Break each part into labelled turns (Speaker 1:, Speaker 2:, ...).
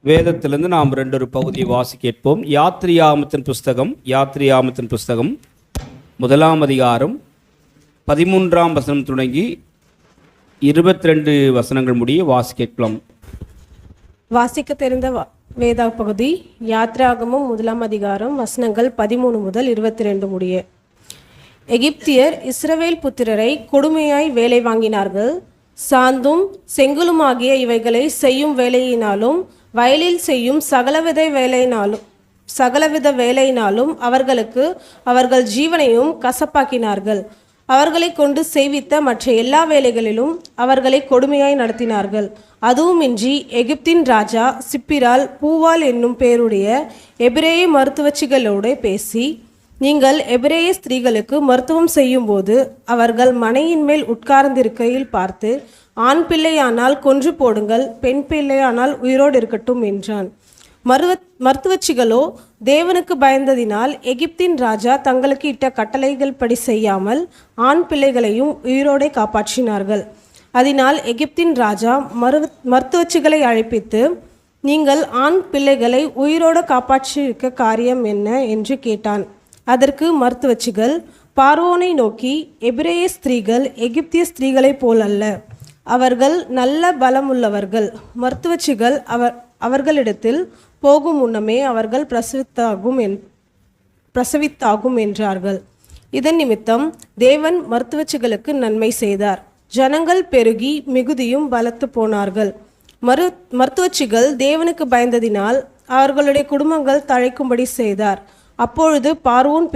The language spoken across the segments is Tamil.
Speaker 1: வேதத்திலிருந்து நாம் ரெண்டொரு பகுதியை வாசி கேட்போம். யாத்ரியாமத்தின் புஸ்தகம் 1 அதிகாரம் 13 வசனம் தொடங்கி 22 வசனங்கள் முடிய வாசி கேட்கலாம்.
Speaker 2: வாசிக்க தெரிந்த வேத பகுதி யாத்ராகமம் 1 அதிகாரம் வசனங்கள் 13 முதல் 22 முடிய. எகிப்தியர் இஸ்ரவேல் புத்திரரை கொடுமையாய் வேலை வாங்கினார்கள். சாந்தும் செங்குலுமாகிய இவைகளை செய்யும் வேலையினாலும் வயலில் செய்யும் சகலவித வேலையினாலும் அவர்களுக்கு அவர்கள் ஜீவனையும் கசப்பாக்கினார்கள். அவர்களை கொண்டு செய்வித்த மற்ற எல்லா வேலைகளிலும் அவர்களை கொடுமையாய் நடத்தினார்கள். அதுவுமின்றி எகிப்தின் ராஜா சிப்பிரால் பூவால் என்னும் பேருடைய எபிரேய மருத்துவச்சிகளோடு பேசி, நீங்கள் எபிரேய ஸ்திரீகளுக்கு மருத்துவம் செய்யும்போது அவர்கள் மனையின் மேல் உட்கார்ந்திருக்கையில் பார்த்து, ஆண் பிள்ளையானால் கொன்று போடுங்கள், பெண் பிள்ளையானால் உயிரோடு இருக்கட்டும் என்றான். மருத்துவச்சிகளோ தேவனுக்கு பயந்ததினால் எகிப்தின் ராஜா தங்களுக்கு இட்ட கட்டளைகள் படி செய்யாமல் ஆண் பிள்ளைகளையும் உயிரோடே காப்பாற்றினார்கள். அதனால் எகிப்தின் ராஜா மருத்துவச்சிகளை அழைப்பித்து, நீங்கள் ஆண் பிள்ளைகளை உயிரோடு காப்பாற்றியிருக்க காரியம் என்ன என்று கேட்டான். அதற்கு மருத்துவச்சிகள் பார்வோனை நோக்கி, எபிரேய ஸ்திரீகள் எகிப்திய ஸ்திரீகளைப் போல் அல்ல, அவர்கள் நல்ல பலமுள்ளவர்கள். மருத்துவச்சிகள் அவர்களிடத்தில் போகும் முன்னமே அவர்கள் பிரசவித்தாகும் என்றார்கள். இதன் நிமித்தம் தேவன் மருத்துவச்சிகளுக்கு நன்மை செய்தார். ஜனங்கள் பெருகி மிகுதியும் பலத்து போனார்கள். மருத்துவச்சிகள் தேவனுக்கு பயந்ததினால் அவர்களுடைய குடும்பங்கள் தழைக்கும்படி செய்தார். அப்பொழுது பார்வோன்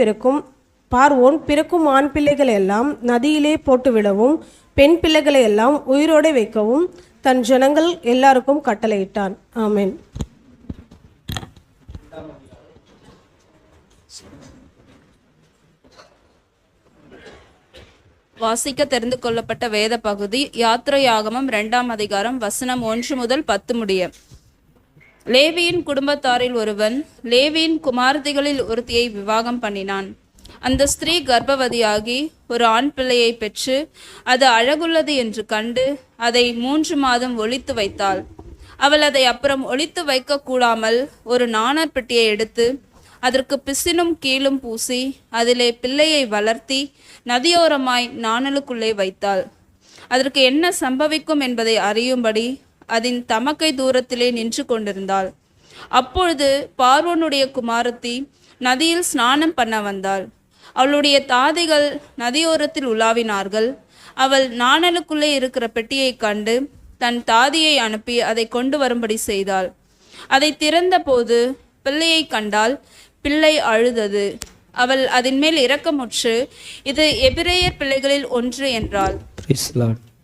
Speaker 2: பிறக்கும் ஆண் பிள்ளைகளை எல்லாம் நதியிலே போட்டுவிடவும் பெண் பிள்ளைகளை எல்லாம் உயிரோடு வைக்கவும் தன் ஜனங்கள் எல்லாருக்கும் கட்டளையிட்டான். ஆமென்.
Speaker 3: வாசிக்க தெரிந்து கொள்ளப்பட்ட வேத பகுதி யாத்ராகமம் 2 அதிகாரம் வசனம் 1 முதல் 10 முடிய. லேவியின் குடும்பத்தாரில் ஒருவன் லேவியின் குமாரத்திகளில் ஒருத்தியை விவாகம் பண்ணினான். அந்த ஸ்திரீ கர்ப்பவதியாகி ஒரு ஆண் பிள்ளையை பெற்று அது அழகுள்ளது என்று கண்டு அதை 3 மாதம் ஒளித்து வைத்தாள். அவள் அதை அப்புறம் ஒளித்து வைக்க கூடாமல் ஒரு நாணற் பெட்டியை எடுத்து அதற்கு பிசினும் கீழும் பூசி அதிலே பிள்ளையை வளர்த்தி நதியோரமாய் நாணலுக்குள்ளே வைத்தாள். அதற்கு என்ன சம்பவிக்கும் என்பதை அறியும்படி அதன் தமக்கை தூரத்திலே நின்று கொண்டிருந்தாள். அப்பொழுது பார்வோனுடைய குமாரத்தி நதியில் ஸ்நானம் பண்ண வந்தாள். அவளுடைய தாதிகள் நதியோரத்தில் உலாவினார்கள். அவள் நாணலுக்குள்ளே இருக்கிற பெட்டியை கண்டு தன் தாதியை அனுப்பி அதை கொண்டு வரும்படி செய்தாள். அதை திறந்த போது பிள்ளையை கண்டால் பிள்ளை அழுதது. அவள் அதன் மேல் இரக்கமுற்று, இது எபிரேயர் பிள்ளைகளில் ஒன்று என்றாள்.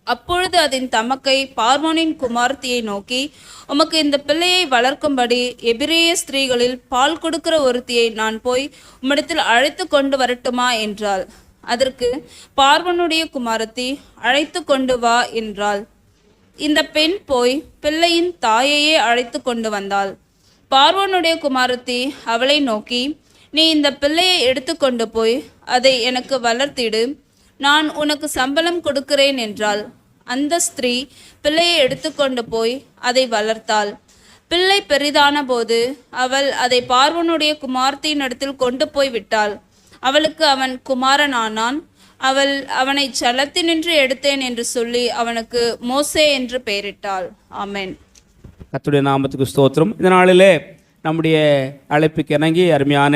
Speaker 3: அப்பொழுது அதன் தமக்கை பார்வோனின் குமாரத்தியை நோக்கி, உமக்கு இந்த பிள்ளையை வளர்க்கும்படி எபிரேய ஸ்திரீகளில் பால் கொடுக்கிற ஒருத்தியை நான் போய் உம்மிடத்தில் அழைத்து கொண்டு வரட்டுமா என்றாள். அதற்கு பார்வோனுடைய குமாரத்தி, அழைத்து கொண்டு வா என்றாள். இந்த பெண் போய் பிள்ளையின் தாயையே அழைத்து கொண்டு வந்தாள். பார்வோனுடைய குமாரத்தி அவளை நோக்கி, நீ இந்த பிள்ளையை எடுத்துக்கொண்டு போய் அதை எனக்கு வளர்த்திடு, நான் உனக்கு சம்பளம் கொடுக்கிறேன் என்றாள். அந்த ஸ்திரீ பிள்ளையை எடுத்துக்கொண்டு போய் அதை வளர்த்தாள். பிள்ளை பெரிதான போது அவள் அதை பார்வோனுடைய குமாரத்தின் இடத்தில் கொண்டு போய் விட்டாள். அவளுக்கு அவன் குமாரனானான். அவள் அவனை சலத்தினின்று எடுத்தேன் என்று சொல்லி அவனுக்கு மோசே என்று பெயரிட்டாள். ஆமென்.
Speaker 1: கர்த்தருடைய நாமத்துக்கு ஸ்தோத்திரம். இந்த நாளிலே நம்முடைய அழைப்புக்கு இணங்கி அருமையான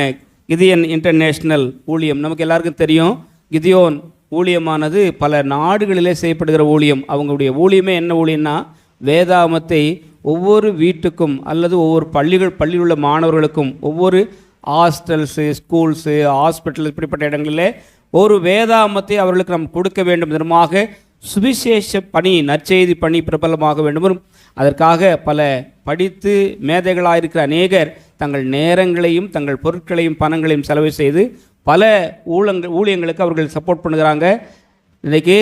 Speaker 1: கிதியோன் இன்டர்நேஷ்னல் ஊழியம், நமக்கு எல்லாருக்கும் தெரியும், கிதியோன் ஊழியமானது பல நாடுகளிலே செய்யப்படுகிற ஊழியம். அவங்களுடைய ஊழியமே என்ன ஊழியம்னா, வேதாகமத்தை ஒவ்வொரு வீட்டுக்கும் அல்லது ஒவ்வொரு பள்ளியில் உள்ள மாணவர்களுக்கும், ஒவ்வொரு ஹாஸ்டல்ஸு, ஸ்கூல்ஸு, ஹாஸ்பிட்டல், இப்படிப்பட்ட இடங்களிலே ஒரு வேதாகமத்தை அவர்களுக்கு நாம் கொடுக்க வேண்டும். விதமாக சுவிசேஷ பணி, நற்செய்தி பணி பிரபலமாக வேண்டும். அதற்காக பல படித்து மேதைகளாயிருக்கிற அநேகர் தங்கள் நேரங்களையும் தங்கள் பொருட்களையும் பணங்களையும் செலவு செய்து பல ஊழியங்களுக்கு அவர்கள் சப்போர்ட் பண்ணுகிறாங்க. இன்றைக்கி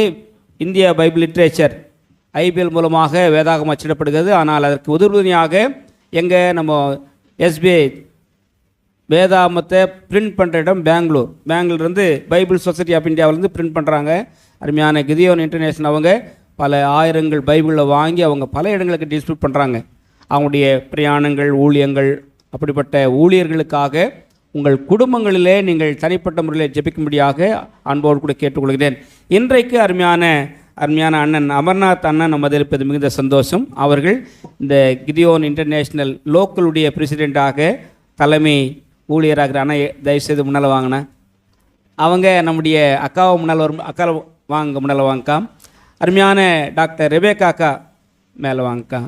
Speaker 1: இந்தியா பைபிள் லிட்ரேச்சர் IBL மூலமாக வேதாகமம் அச்சிடப்படுகிறது. ஆனால் அதற்கு உதவியாக நம்ம SBI வேதாகமத்தை பிரிண்ட் பண்ணுற இடம் பெங்களூர்லேருந்து பைபிள் சொசைட்டி ஆஃப் இந்தியாவிலேருந்து பிரிண்ட் பண்ணுறாங்க. அருமையான கிதியோன் இன்டர்நேஷனல் அவங்க பல ஆயிரங்கள் பைபிளில் வாங்கி அவங்க பல இடங்களுக்கு டிஸ்ட்ரிபியூட் பண்ணுறாங்க. அவங்களுடைய பிரயாணங்கள், ஊழியங்கள், அப்படிப்பட்ட ஊழியர்களுக்காக உங்கள் குடும்பங்களிலே நீங்கள் தனிப்பட்ட முறையில் ஜெபிக்கும்படியாக அன்போடு கூட கேட்டுக்கொள்கிறேன். இன்றைக்கு அருமையான அண்ணன் அமர்நாத் அண்ணன் நம்ம இருப்பது மிகுந்த சந்தோஷம். அவர்கள் இந்த கிதியோன் இன்டர்நேஷ்னல் லோக்கலுடைய பிரசிடெண்ட்டாக தலைமை ஊழியராகிற அண்ணன் தயவுசெய்து முன்னால் வாங்கினா அவங்க நம்முடைய அக்காவை முன்னால் வாங்கக்கா. அருமையான டாக்டர் ரெபேக்கா அக்கா மேலே வாங்கக்கா.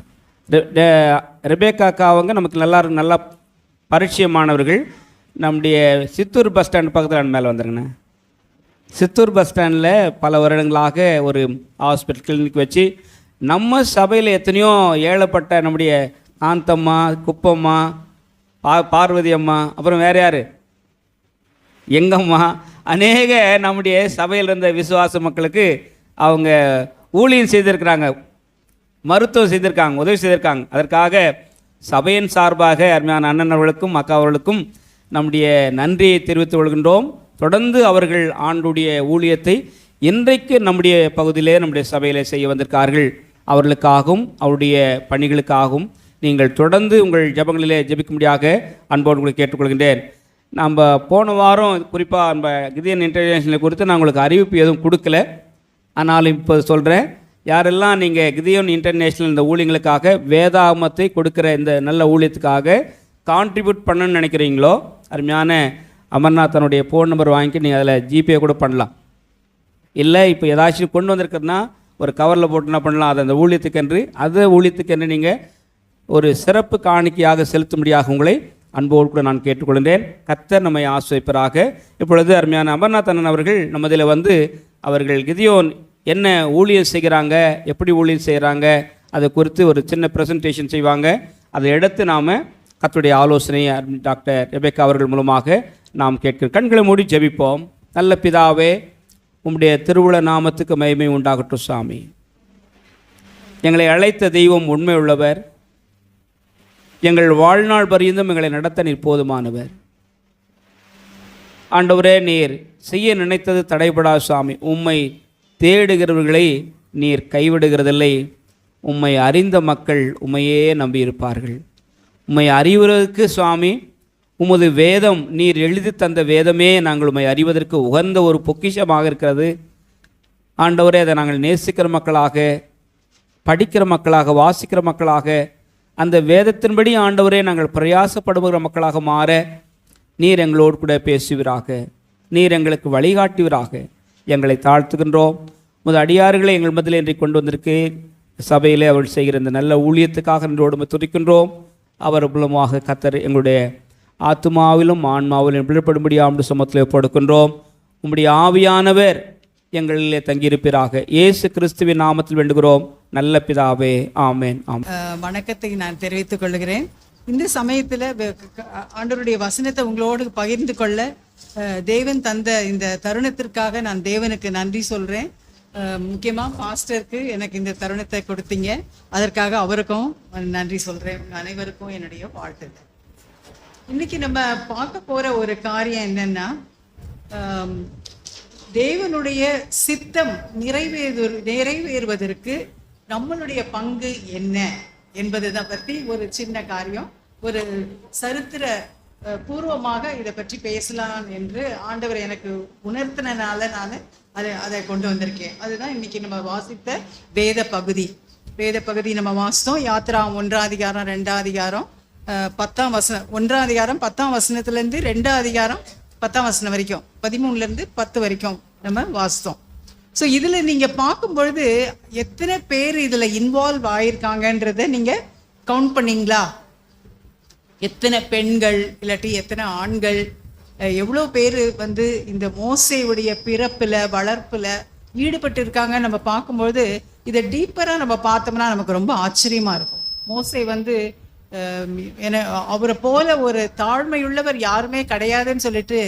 Speaker 1: ரெபேக்கா அக்கா அவங்க நமக்கு நல்லா பரிச்சயமானவர்கள். நம்முடைய சித்தூர் பஸ் ஸ்டாண்ட் பக்கத்தில் மேலே வந்துருங்கண்ணே. சித்தூர் பஸ் ஸ்டாண்டில் பல வருடங்களாக ஒரு ஹாஸ்பிட்டல் கிளினிக் வச்சு நம்ம சபையில் எத்தனையோ ஏழப்பட்ட நம்முடைய காந்தம்மா, குப்பம்மா, பார்வதி அம்மா, அப்புறம் வேறு யார், எங்கம்மா, அநேக நம்முடைய சபையில் இருந்த விசுவாச மக்களுக்கு அவங்க ஊழியம் செய்திருக்கிறாங்க, மருத்துவம் செய்திருக்காங்க, உதவி செய்திருக்காங்க. அதற்காக சபையின் சார்பாக அருமையான அண்ணன் அவர்களுக்கும் அக்கா அவர்களுக்கும் நம்முடைய நன்றியை தெரிவித்துக் கொள்கின்றோம். தொடர்ந்து அவர்கள் ஆண்டுடைய ஊழியத்தை இன்றைக்கு நம்முடைய பகுதியிலே நம்முடைய சபையிலே செய்ய வந்திருக்கார்கள். அவர்களுக்காகவும் அவருடைய பணிகளுக்காகவும் நீங்கள் தொடர்ந்து உங்கள் ஜெபங்களிலே ஜெபிக்கும்படியாக அன்போடு உங்களுக்கு கேட்டுக்கொள்கின்றேன். நம்ம போன வாரம் குறிப்பாக நம்ம கிதியோன் இன்டர்நேஷனல் குறித்து நான் உங்களுக்கு அறிவிப்பு எதுவும் கொடுக்கல. ஆனாலும் இப்போ சொல்கிறேன், யாரெல்லாம் நீங்கள் கிதியோன் இன்டர்நேஷ்னல் இந்த ஊழியங்களுக்காக வேதாகமத்தை கொடுக்குற இந்த நல்ல ஊழியத்துக்காக கான்ட்ரிபியூட் பண்ணணும்னு நினைக்கிறீங்களோ, அருமையான அமர்நாத்தனுடைய ஃபோன் நம்பர் வாங்கி நீங்கள் அதில் ஜிபே கூட பண்ணலாம். இல்லை இப்போ ஏதாச்சும் கொண்டு வந்திருக்கிறதுனா ஒரு கவரில் போட்டு என்ன பண்ணலாம், அதை அந்த ஊழியத்துக்கென்று நீங்கள் ஒரு சிறப்பு காணிக்கையாக செலுத்தும்படியாக உங்களை அன்போடு கூட நான் கேட்டுக்கொள்கிறேன். கர்த்தர் நம்மை ஆசிர்வதிப்பாராக. இப்பொழுது அருமையான அமர்நாத் அண்ணன் அவர்கள் நம்மதில் அவர்கள் கிதியோன் என்ன ஊழியம் செய்கிறாங்க, எப்படி ஊழியம் செய்கிறாங்க, அதை குறித்து ஒரு சின்ன ப்ரெசன்டேஷன் செய்வாங்க. அதை எடுத்து நாம் கர்த்தருடைய ஆலோசனையை டாக்டர் ரெபேக்கா அவர்கள் மூலமாக நாம் கேட்கிறோம். கண்களை மூடி ஜெபிப்போம். நல்ல பிதாவே, உம்முடைய திருவுள நாமத்துக்கு மகிமை உண்டாகட்டும். சாமி, எங்களை அழைத்த தெய்வம் உண்மை உள்ளவர். எங்கள் வாழ்நாள் பரியந்தும் எங்களை நடத்த நீர் போதுமானவர். ஆண்டவரே, நீர் செய்ய நினைத்தது தடைபடா. சாமி, உம்மை தேடுகிறவர்களை நீர் கைவிடுகிறதில்லை. உம்மை அறிந்த மக்கள் உம்மையே நம்பியிருப்பார்கள். உம்மை அறிவதற்கு சுவாமி, உமது வேதம், நீர் எழுதி தந்த வேதமே நாங்கள் உம்மை அறிவதற்கு உகந்த ஒரு பொக்கிஷமாக இருக்கிறது. ஆண்டவரே, அதை நாங்கள் நேசிக்கிற மக்களாக, படிக்கிற மக்களாக, வாசிக்கிற மக்களாக, அந்த வேதத்தின்படி ஆண்டவரே நாங்கள் பிரயாசப்படுகிற மக்களாக மாற நீர் எங்களோடு கூட பேசுவீராக. நீர் எங்களுக்கு வழிகாட்டுவீராக. எங்களை தாழ்த்துகின்றோம். உமது அடியார்களை எங்கள் மத்தியில் இன்றைக்கு கொண்டு வந்திருக்கு சபையிலே அவள் செய்கிற இந்த நல்ல ஊழியத்துக்காக நின்றோடு துதிக்கின்றோம். அவர் மூலமாக கர்த்தர் எங்களுடைய ஆத்மாவிலும் ஆன்மாவிலும் விடுபடும்படியாக சமத்தில் கொடுக்கின்றோம். உம்முடைய ஆவியானவர் எங்களிலே தங்கியிருப்பீராக. இயேசு கிறிஸ்துவின் நாமத்தில் வேண்டுகிறோம் நல்ல பிதாவே, ஆமேன்.
Speaker 4: வணக்கத்தை நான் தெரிவித்துக் கொள்கிறேன். இந்த சமயத்தில் ஆண்டவருடைய வசனத்தை உங்களோடு பகிர்ந்து கொள்ள தேவன் தந்த இந்த தருணத்திற்காக நான் தேவனுக்கு நன்றி சொல்கிறேன். முக்கியமாக பாஸ்டருக்கு எனக்கு இந்த தருணத்தை கொடுத்தீங்க, அதற்காக அவருக்கும் நன்றி சொல்கிறேன். அனைவருக்கும் என்னுடைய வாழ்த்துக்கள். இன்னைக்கு நம்ம பார்க்க போகிற ஒரு காரியம் என்னன்னா, தேவனுடைய சித்தம் நிறைவேறுவதற்கு நம்மளுடைய பங்கு என்ன என்பதை பற்றி ஒரு சின்ன காரியம், ஒரு சரித்திர பூர்வமாக இதை பற்றி பேசலாம் என்று ஆண்டவர் எனக்கு உணர்த்தினால நான் அதை கொண்டு வந்திருக்கேன். அதுதான் இன்னைக்கு நம்ம வாசித்த வேத பகுதி நம்ம வாசித்தோம். யாத்ரா 1ஆம் அதிகாரம் 2ஆம் அதிகாரம் 10ஆம் வசனம், 1ஆம் அதிகாரம் 10ஆம் வசனத்திலேருந்து 2ஆம் அதிகாரம் 10ஆம் வசனம் வரைக்கும், 13லேருந்து 10 வரைக்கும் நம்ம வாசித்தோம். ஸோ இதில் நீங்கள் பார்க்கும் பொழுது எத்தனை பேர் இதில் இன்வால்வ் ஆகியிருக்காங்கன்றதை நீங்கள் கவுண்ட் பண்ணிங்களா? எத்தனை பெண்கள் இல்லாட்டி எத்தனை ஆண்கள், எவ்வளோ பேர் இந்த மோசேயுடைய பிறப்பில் வளர்ப்பில் ஈடுபட்டு இருக்காங்க நம்ம பார்க்கும்பொழுது இதை டீப்பராக நம்ம பார்த்தோம்னா நமக்கு ரொம்ப ஆச்சரியமாக இருக்கும். மோசே அவரை போல ஒரு தாழ்மையுள்ளவர் யாருமே கிடையாதுன்னு சொல்லிட்டு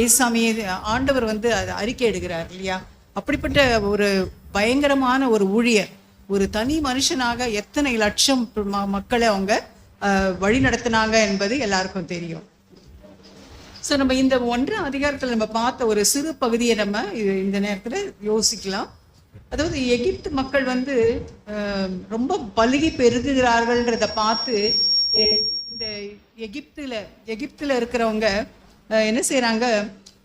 Speaker 4: ஏசாமியை ஆண்டவர் அதை அறிக்கை எடுக்கிறார் இல்லையா? அப்படிப்பட்ட ஒரு பயங்கரமான ஒரு ஊழியர், ஒரு தனி மனுஷனாக எத்தனை லட்சம் மக்களை அவங்க வழி நடத்தினாங்க என்பது எல்லாருக்கும் தெரியும். ஸோ நம்ம இந்த 1ஆம் அதிகாரத்தில் நம்ம பார்த்த ஒரு சிறு பகுதியை நம்ம இந்த நேரத்தில் யோசிக்கலாம். அதாவது எகிப்து மக்கள் வந்து ரொம்ப பலுகி பெருகுகிறார்கள்ன்றத பார்த்து இந்த எகிப்துல இருக்கிறவங்க என்ன செய்யறாங்க,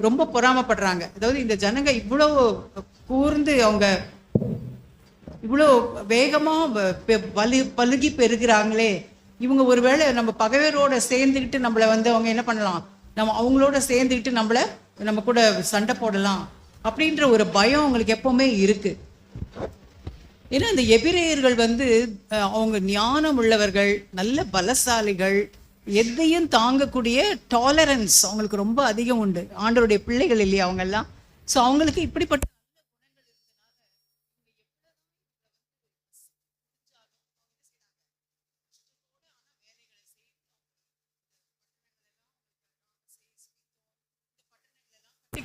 Speaker 4: ரொம்ப பொறாமப்படுறாங்க. அதாவது இந்த ஜனங்க இவ்வளோ கூர்ந்து அவங்க இவ்வளோ வேகமா பலுகி பெருகிறாங்களே, இவங்க ஒருவேளை நம்ம பகைவரோட சேர்ந்துக்கிட்டு நம்மளை வந்து அவங்க என்ன பண்ணலாம், நம்ம அவங்களோட சேர்ந்துக்கிட்டு நம்ம கூட சண்டை போடலாம் அப்படின்ற ஒரு பயம் அவங்களுக்கு எப்பவுமே இருக்கு. ஏன்னா இந்த எபிரேயர்கள் வந்து அவங்க ஞானம் உள்ளவர்கள், நல்ல பலசாலிகள், எதையும் தாங்கக்கூடிய டாலரன்ஸ் அவங்களுக்கு ரொம்ப அதிகம் உண்டு. ஆண்டவருடைய பிள்ளைகள் இல்லையா அவங்க எல்லாம். ஸோ அவங்களுக்கு இப்படிப்பட்ட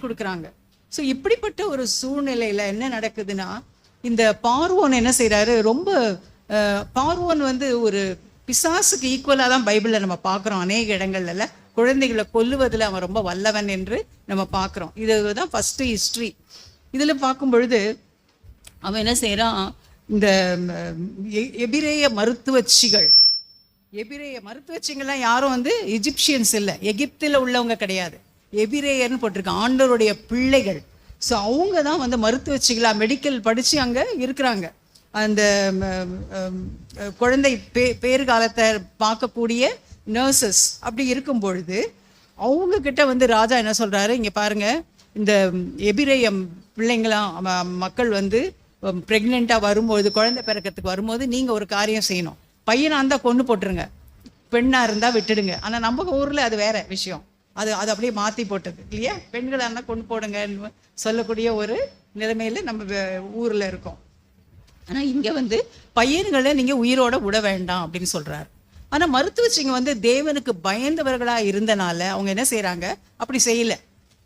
Speaker 4: கொடுக்குறாங்க. ஸோ இப்படிப்பட்ட ஒரு சூழ்நிலையில என்ன நடக்குதுன்னா, இந்த பார்வோன் என்ன செய்யறாரு, ரொம்ப பார்வோன் வந்து ஒரு பிசாசுக்கு ஈக்குவலாக தான் பைபிளில் நம்ம பார்க்குறோம். அநேக இடங்கள்ல குழந்தைகளை கொல்லுவதில் அவன் ரொம்ப வல்லவன் என்று நம்ம பார்க்குறோம். இதுதான் ஃபர்ஸ்ட் ஹிஸ்ட்ரி. இதில் பார்க்கும் பொழுது அவன் என்ன செய்யறான், இந்த எபிரேய மருத்துவச்சிகள்லாம் யாரும் வந்து எஜிப்சியன்ஸ் இல்லை, எகிப்தில் உள்ளவங்க கிடையாது, எபிரேயர்னு போட்டிருக்கான், ஆண்டவருடைய பிள்ளைகள். ஸோ அவங்க தான் வந்து மருத்துவச்சிகளா மெடிக்கல் படித்து அங்கே இருக்கிறாங்க. அந்த குழந்தை பேறுகாலத்தை பார்க்கக்கூடிய நர்சஸ் அப்படி இருக்கும் பொழுது அவங்க கிட்ட வந்து ராஜா என்ன சொல்றாரு, இங்கே பாருங்க, இந்த எபிரேய பிள்ளைங்களாம் மக்கள் வந்து ப்ரெக்னெண்ட்டாக வரும்போது, குழந்தை பிறக்கிறதுக்கு வரும்போது நீங்கள் ஒரு காரியம் செய்யணும். பையனாக இருந்தால் கொண்டு போட்டுருங்க, பெண்ணாக இருந்தால் விட்டுடுங்க. ஆனால் நம்ம ஊரில் அது வேற விஷயம், அது அப்படியே மாற்றி போட்டது இல்லையா. பெண்களாக இருந்தால் கொண்டு போடுங்கன்னு சொல்லக்கூடிய ஒரு நிலைமையில நம்ம ஊரில் இருக்கோம். ஆனால் இங்கே வந்து பையன்களை நீங்கள் உயிரோட விட வேண்டாம் அப்படின்னு சொல்கிறாரு. ஆனால் மருத்துவச்சிங்க வந்து தேவனுக்கு பயந்தவர்களாக இருந்தனால அவங்க என்ன செய்கிறாங்க, அப்படி செய்யலை,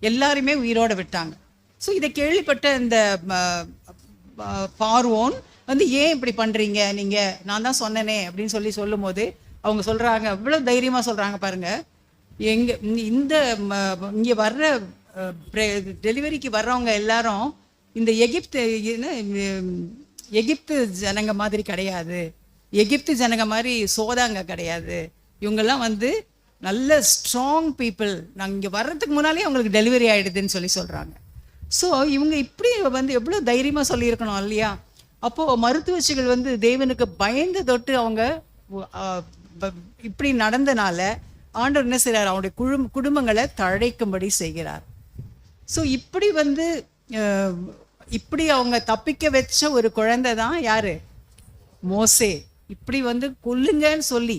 Speaker 4: எல்லாருமே உயிரோட விட்டாங்க. ஸோ இதை கேள்விப்பட்ட இந்த பார்வோன் வந்து ஏன் இப்படி பண்ணுறீங்க நீங்கள், நான் தான் சொன்னனே அப்படின்னு சொல்லும் போது அவங்க சொல்கிறாங்க, இவ்வளோ தைரியமாக சொல்கிறாங்க பாருங்க, இங்கே வர்ற டெலிவரிக்கு வர்றவங்க எல்லாரும் இந்த எகிப்து ஜனங்க மாதிரி கிடையாது, எகிப்து ஜனங்க மாதிரி சோதாங்க கிடையாது, இவங்கெல்லாம் வந்து நல்ல ஸ்ட்ராங் பீப்புள், நாங்கள் இங்கே வர்றதுக்கு முன்னாலே அவங்களுக்கு டெலிவரி ஆகிடுதுன்னு சொல்கிறாங்க. ஸோ இவங்க இப்படி வந்து எவ்வளோ தைரியமாக சொல்லியிருக்கணும் இல்லையா. அப்போது மருத்துவச்சிகள் வந்து தேவனுக்கு பயந்து தொட்டு அவங்க இப்படி நடந்தனால ஆண்டவர் என்ன செய்கிறார், அவருடைய குடும்பங்களை தழைக்கும்படி செய்கிறார். ஸோ இப்படி வந்து இப்படி அவங்க தப்பிக்க வச்ச ஒரு குழந்தை தான் யாரு, மோசே. இப்படி வந்து கொல்லுங்கன்னு சொல்லி.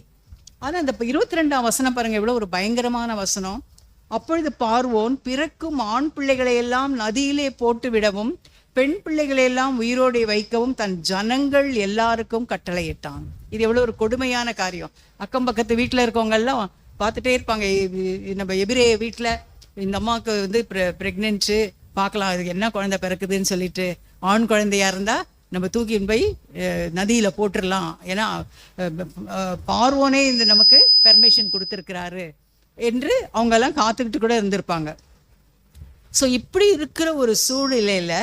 Speaker 4: ஆனால் அந்த 22ஆம் வசனம் பாருங்க, எவ்வளோ ஒரு பயங்கரமான வசனம். அப்பொழுது பார்வோன் பிறக்கும் ஆண் பிள்ளைகளை எல்லாம் நதியிலே போட்டு விடவும் பெண் பிள்ளைகளை எல்லாம் உயிரோடு வைக்கவும் தன் ஜனங்கள் எல்லாருக்கும் கட்டளையிட்டான். இது எவ்வளோ ஒரு கொடுமையான காரியம். அக்கம் பக்கத்து வீட்டில் இருக்கவங்க எல்லாம் பார்த்துட்டே இருப்பாங்க, நம்ம எபிரேய வீட்டில் இந்த அம்மாவுக்கு வந்து ப்ரெக்னென்ட்டு பார்க்கலாம், அதுக்கு என்ன குழந்தை பிறக்குதுன்னு சொல்லிட்டு, ஆண் குழந்தையா இருந்தால் நம்ம தூக்கின்னு போய் நதியில் போட்டுடலாம், ஏன்னா பார்வோனே இந்த நமக்கு பெர்மிஷன் கொடுத்துருக்கிறாரு என்று அவங்கெல்லாம் காத்துக்கிட்டு கூட இருந்திருப்பாங்க. ஸோ இப்படி இருக்கிற ஒரு சூழ்நிலையில்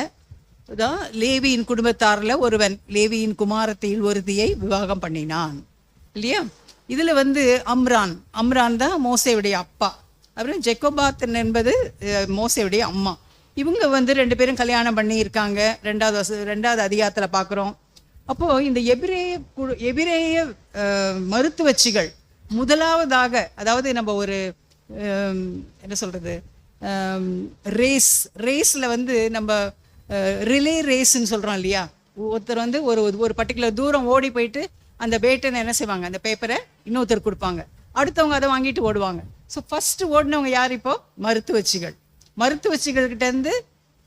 Speaker 4: தான் லேவியின் குடும்பத்தாரில் ஒருவன் லேவியின் குமாரத்தியில் ஒருத்தியை விவாகம் பண்ணினான் இல்லையா. இதில் வந்து அம்ரான் தான் மோசேவுடைய அப்பா. அப்புறம் ஜெக்கோபாத் என்பது மோசேவுடைய அம்மா. இவங்க வந்து 2 பேரும் கல்யாணம் பண்ணி இருக்காங்க. 2வது அதிகாரத்தில் பார்க்குறோம். அப்போது இந்த எபிரேய மருத்துவச்சிகள் முதலாவதாக, அதாவது நம்ம ஒரு என்ன சொல்கிறது, ரேஸில் வந்து நம்ம ரிலே ரேஸ்ன்னு சொல்கிறோம் இல்லையா. ஒருத்தர் வந்து ஒரு பர்டிகுலர் தூரம் ஓடி போயிட்டு அந்த பேட்டனை என்ன செய்வாங்க, அந்த பேப்பரை இன்னொருத்தர் கொடுப்பாங்க, அடுத்தவங்க அதை வாங்கிட்டு ஓடுவாங்க. ஸோ ஃபஸ்ட்டு ஓடினவங்க யார், இப்போ மருத்துவச்சிகள்கிட்டேருந்து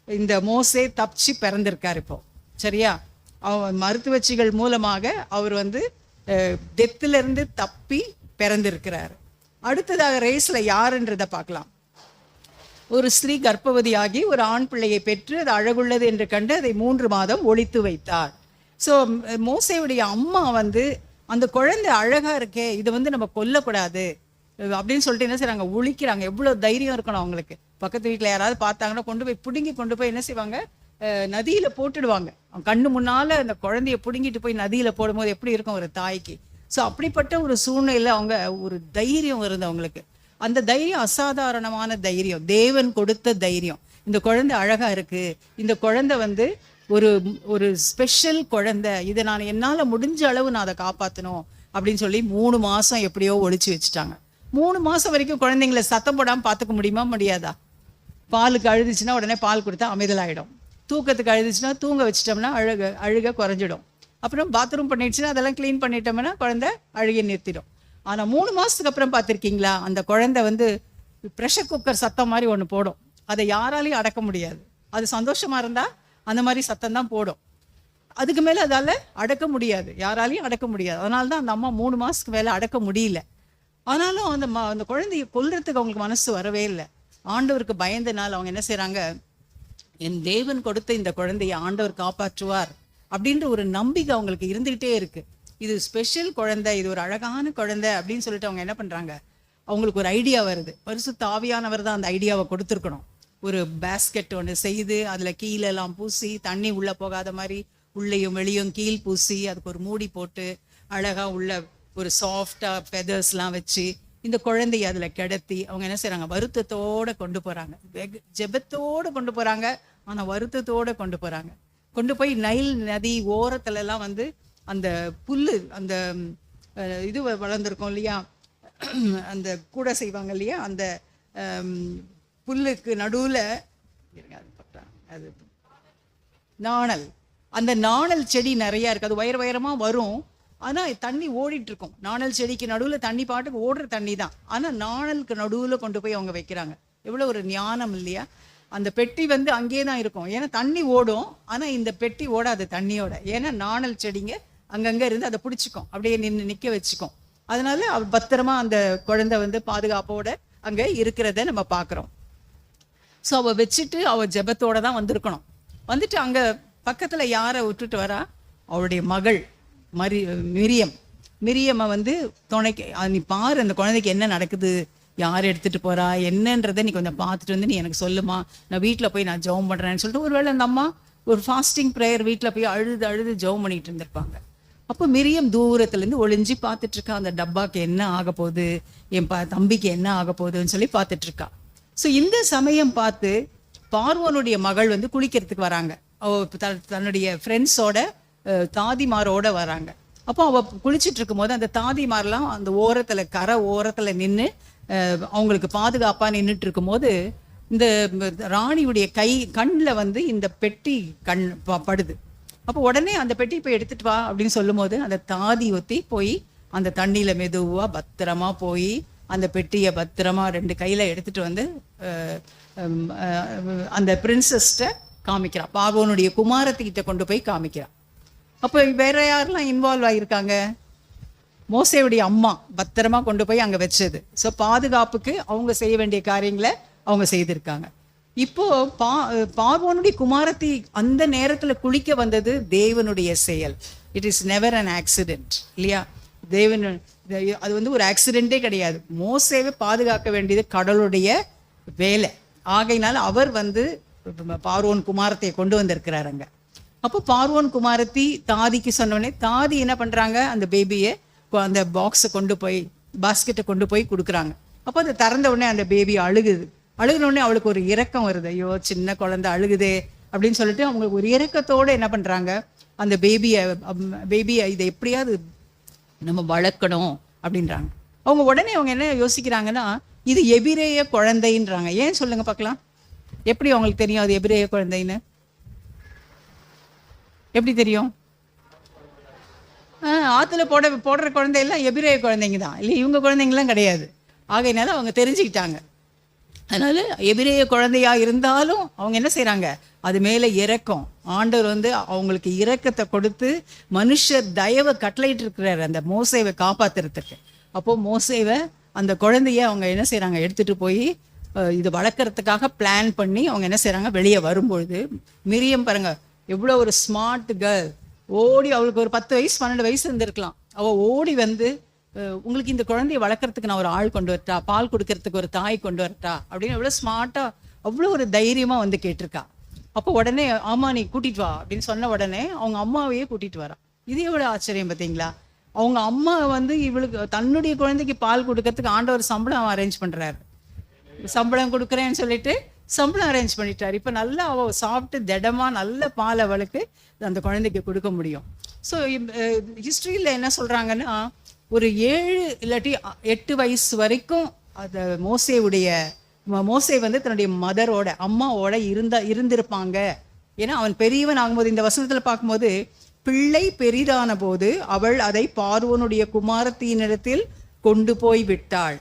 Speaker 4: இந்த மோசே தப்பிச்சு பிறந்திருக்கார் இப்போ, சரியா. மருத்துவச்சிகள் மூலமாக அவர் வந்து டெத்திலிருந்து தப்பி பிறந்திருக்கிறார். அடுத்ததாக ரேஸில் யாருன்றதை பார்க்கலாம். ஒரு ஸ்திரீ கர்ப்பவதியாகி ஒரு ஆண் பிள்ளையை பெற்று அது அழகுள்ளது என்று கண்டு அதை 3 மாதம் ஒளித்து வைத்தார். ஸோ மோசேவுடைய அம்மா வந்து அந்த குழந்தை அழகாக இருக்கே, இதை வந்து நம்ம கொல்லக்கூடாது அப்படின்னு சொல்லிட்டு என்ன செய்றாங்க, ஒழிக்கிறாங்க. எவ்வளோ தைரியம் இருக்கணும் அவங்களுக்கு. பக்கத்து வீட்டில் யாராவது பார்த்தாங்கன்னா கொண்டு போய் பிடுங்கி கொண்டு போய் என்ன செய்வாங்க, நதியில போட்டுடுவாங்க. கண்ணு முன்னால அந்த குழந்தைய பிடுங்கிட்டு போய் நதியில போடும்போது எப்படி இருக்கும் ஒரு தாய்க்கு? ஸோ அப்படிப்பட்ட ஒரு சூழ்நிலையில அவங்க ஒரு தைரியம் வருது அவங்களுக்கு. அந்த தைரியம் அசாதாரணமான தைரியம், தேவன் கொடுத்த தைரியம். இந்த குழந்தை அழகா இருக்கு, இந்த குழந்தை வந்து ஒரு ஒரு ஸ்பெஷல் குழந்தை, இதை நான் என்னால் முடிஞ்ச அளவு நான் அதை காப்பாற்றணும் அப்படின்னு சொல்லி 3 மாதம் எப்படியோ ஒழிச்சு வச்சுட்டாங்க. 3 மாதம் வரைக்கும் குழந்தைங்களை சத்தம் போடாமல் பார்த்துக்க முடியுமா? முடியாதா? பாலுக்கு அழுதுச்சுன்னா உடனே பால் கொடுத்தா அமைதலாயிடும். தூக்கத்துக்கு அழுதுச்சுன்னா தூங்க வச்சிட்டோம்னா அழுக குறைஞ்சிடும். அப்புறம் பாத்ரூம் பண்ணிடுச்சுன்னா அதெல்லாம் க்ளீன் பண்ணிட்டோம்னா குழந்தை அழுகை நிறுத்திடும். ஆனால் 3 மாதத்துக்கு அப்புறம் பார்த்துருக்கீங்களா, அந்த குழந்தை வந்து ப்ரெஷர் குக்கர் சத்தம் மாதிரி ஒன்று போடும். அதை யாராலையும் அடக்க முடியாது. அது சந்தோஷமாக இருந்தால் அந்த மாதிரி சத்தம் தான் போடும். அதுக்கு மேலே அதால் அடக்க முடியாது, யாராலையும் அடக்க முடியாது. அதனால தான் அந்த அம்மா 3 மாதத்துக்கு மேலே அடக்க முடியல. ஆனாலும் அந்த குழந்தைய கொல்றதுக்கு அவங்களுக்கு மனசு வரவே இல்லை. ஆண்டவருக்கு பயந்தனால அவங்க என்ன செய்கிறாங்க, என் தேவன் கொடுத்த இந்த குழந்தைய ஆண்டவர் காப்பாற்றுவார் அப்படின்ற ஒரு நம்பிக்கை அவங்களுக்கு இருந்துகிட்டே இருக்கு. இது ஸ்பெஷல் குழந்தை, இது ஒரு அழகான குழந்தை அப்படின்னு சொல்லிட்டு அவங்க என்ன பண்றாங்க, அவங்களுக்கு ஒரு ஐடியா வருது. பரிசுத்த ஆவியானவர் தான் அந்த ஐடியாவை கொடுத்துருக்கணும். ஒரு பேஸ்கெட் ஒன்று செய்து அதில் கீழெல்லாம் பூசி, தண்ணி உள்ளே போகாத மாதிரி உள்ளேயும் வெளியும் கீழ் பூசி, அதுக்கு ஒரு மூடி போட்டு அழகா உள்ள ஒரு சாஃப்டா ஃபெதர்ஸ்லாம் வச்சு இந்த குழந்தைய அதில் கிடத்தி அவங்க என்ன செய்கிறாங்க, வருத்தத்தோடு கொண்டு போகிறாங்க. ஜெபத்தோடு கொண்டு போகிறாங்க, ஆனால் வருத்தத்தோடு கொண்டு போகிறாங்க. கொண்டு போய் நைல் நதி ஓரத்துலலாம் வந்து அந்த புல், அந்த இது வளர்ந்துருக்கும் இல்லையா, அந்த கூடை செய்வாங்க இல்லையா, அந்த புல்லுக்கு நடுவில் அது நாணல், அந்த நாணல் செடி நிறையா இருக்குது. அது உயரமாக வரும், ஆனால் தண்ணி ஓடிட்டு இருக்கும். நாணல் செடிக்கு நடுவில் தண்ணி பாட்டுக்கு ஓடுற தண்ணி தான், ஆனால் நாணலுக்கு நடுவில் கொண்டு போய் அவங்க வைக்கிறாங்க. எவ்வளோ ஒரு ஞானம் இல்லையா? அந்த பெட்டி வந்து அங்கேயே தான் இருக்கும், ஏன்னா தண்ணி ஓடும். ஆனால் இந்த பெட்டி ஓடாது தண்ணியோட, ஏன்னா நாணல் செடிங்க அங்கங்கே இருந்து அதை பிடிச்சிக்கும், அப்படியே நிற்க வச்சுக்கும். அதனால அவ பத்திரமா அந்த குழந்தை வந்து பாதுகாப்போட அங்கே இருக்கிறத நம்ம பார்க்குறோம். ஸோ அவள் வச்சுட்டு அவள் ஜெபத்தோட தான் வந்திருக்கணும். வந்துட்டு அங்கே பக்கத்தில் யாரை விட்டுட்டு வரா, அவளுடைய மகள் மிரியம்மை வந்து துணைக்கு, நீ பாரு அந்த குழந்தைக்கு என்ன நடக்குது, யார் எடுத்துகிட்டு போகிறா என்னன்றதை நீ கொஞ்சம் பார்த்துட்டு வந்து நீ எனக்கு சொல்லுமா, நான் வீட்டில் போய் நான் ஜெபம் பண்ணுறேன்னு சொல்லிட்டு ஒருவேளை அந்த அம்மா ஒரு ஃபாஸ்டிங் ப்ரேயர் வீட்டில் போய் அழுது ஜெபம் பண்ணிட்டு இருந்திருப்பாங்க. அப்போ மிரியம் தூரத்துலேருந்து ஒளிஞ்சு பார்த்துட்ருக்கா, அந்த டப்பாக்கு என்ன ஆக போகுது, என் தம்பிக்கு என்ன ஆக போகுதுன்னு சொல்லி பார்த்துட்ருக்கா. ஸோ இந்த சமயம் பார்த்து பார்வோனுடைய மகள் வந்து குளிக்கிறதுக்கு வராங்க. தன்னுடைய ஃப்ரெண்ட்ஸோட தாதிமாரோட வராங்க. அப்போ அவள் குளிச்சுட்டு இருக்கும்போது அந்த தாதிமாரெலாம் அந்த ஓரத்தில் கரை ஓரத்தில் நின்று அவங்களுக்கு பாதுகாப்பாக நின்றுட்டு இருக்கும்போது இந்த ராணியுடைய கண்ணில் வந்து இந்த பெட்டி படுது. அப்போ உடனே அந்த பெட்டி போய் எடுத்துட்டு வா அப்படின்னு சொல்லும் போது அந்த தாதி ஒத்தி போய் அந்த தண்ணியில் மெதுவாக பத்திரமா போய் அந்த பெட்டியை பத்திரமா 2 கையில் எடுத்துட்டு வந்து அந்த பிரின்சஸ்ட காமிக்கிறான். பார்வோனுடைய குமாரத்துக்கிட்ட கொண்டு போய் காமிக்கிறான். அப்போ வேற யாரெல்லாம் இன்வால்வ் ஆகியிருக்காங்க, மோசேவுடைய அம்மா பத்திரமா கொண்டு போய் அங்கே வச்சது. ஸோ பாதுகாப்புக்கு அவங்க செய்ய வேண்டிய காரியங்களை அவங்க செய்திருக்காங்க. இப்போ பார்வோனுடைய குமாரத்தி அந்த நேரத்தில் குளிக்க வந்தது தேவனுடைய செயல். It is never an accident இல்லையா? தேவன் அது வந்து ஒரு ஆக்சிடென்ட்டே கிடையாது. மோசேவை பாதுகாக்க வேண்டியது கடவுளுடைய வேலை. ஆகையினால அவர் வந்து பார்வோன் குமாரத்தையை கொண்டு வந்திருக்கிறார் அங்கே. அப்போ பார்வோன் குமாரத்தி தாதிக்கு சொன்னோடனே தாதி என்ன பண்ணுறாங்க, அந்த பேபியை அந்த பாக்ஸை கொண்டு போய் பாஸ்கெட்டை கொண்டு போய் கொடுக்குறாங்க. அப்போ அதை திறந்த உடனே அந்த பேபி அழுகுனோடனே அவளுக்கு ஒரு இரக்கம் வருது. ஐயோ சின்ன குழந்தை அழுகுதே அப்படின்னு சொல்லிட்டு அவங்களுக்கு ஒரு இரக்கத்தோடு என்ன பண்ணுறாங்க, அந்த பேபியை இதை எப்படியாவது நம்ம வளர்க்கணும் அப்படின்றாங்க. உடனே அவங்க என்ன யோசிக்கிறாங்கன்னா, இது எபிரேய குழந்தைன்றாங்க. ஏன் சொல்லுங்க பார்க்கலாம், எப்படி அவங்களுக்கு தெரியும் அது எபிரேய குழந்தைன்னு? எப்படி தெரியும்? ஆற்றுல போடுற குழந்தையெல்லாம் எபிரேய குழந்தைங்க தான் இல்லை, இவங்க குழந்தைங்களாம் கிடையாது. ஆகையினால அவங்க தெரிஞ்சுக்கிட்டாங்க. அதனால எபிரேய குழந்தையா இருந்தாலும் அவங்க என்ன செய்கிறாங்க, அது மேலே இரக்கம். ஆண்டவர் வந்து அவங்களுக்கு இரக்கத்தை கொடுத்து மனுஷர் தயவை கட்டளையிட்டு இருக்கிறார் அந்த மோசேவை காப்பாற்றுறதுக்கு. அப்போது மோசேவை அந்த குழந்தைய அவங்க என்ன செய்கிறாங்க, எடுத்துகிட்டு போய் இது வளர்க்குறதுக்காக பிளான் பண்ணி அவங்க என்ன செய்கிறாங்க, வெளியே வரும்பொழுது மிரியம் பாருங்க எவ்வளோ ஒரு ஸ்மார்ட் கேர்ள், ஓடி அவளுக்கு ஒரு 10 வயசு 12 வயசு இருந்திருக்கலாம். அவள் ஓடி வந்து உங்களுக்கு இந்த குழந்தைய வளர்க்குறதுக்கு நான் ஒரு ஆள் கொண்டு வரட்டா, பால் கொடுக்கறதுக்கு ஒரு தாய் கொண்டு வரட்டா அப்படின்னு எவ்வளோ ஸ்மார்ட்டாக அவ்வளோ ஒரு தைரியமாக வந்து கேட்டிருக்கா. அப்போ உடனே ஆமா நீ கூட்டிட்டு வா அப்படின்னு சொன்ன உடனே அவங்க அம்மாவையே கூட்டிட்டு வரா. இது எவ்வளவு ஆச்சரியம் பார்த்தீங்களா? அவங்க அம்மா வந்து இவளுக்கு தன்னுடைய குழந்தைக்கு பால் கொடுக்கறதுக்கு ஆண்டவர் சம்பளம் அரேஞ்ச் பண்றாரு. சம்பளம் கொடுக்குறேன்னு சொல்லிட்டு சம்பளம் அரேஞ்ச் பண்ணிட்டாரு. இப்போ நல்லா அவள் சாப்பிட்டு திடமா நல்ல பால் அவளுக்கு அந்த குழந்தைக்கு கொடுக்க முடியும். ஸோ ஹிஸ்ட்ரியில் என்ன சொல்றாங்கன்னா, ஒரு 7 இல்லாட்டி 8 வயசு வரைக்கும் அந்த மோசே வந்து தன்னுடைய மதரோட அம்மாவோட இருந்திருப்பாங்க. ஏன்னா அவன் பெரியவன் ஆகும்போது, இந்த வசனத்துல பார்க்கும்போது, பிள்ளை பெரிதான போது அவள் அதை பார்வோனுடைய குமாரத்தினிடத்தில் கொண்டு போய் விட்டாள்.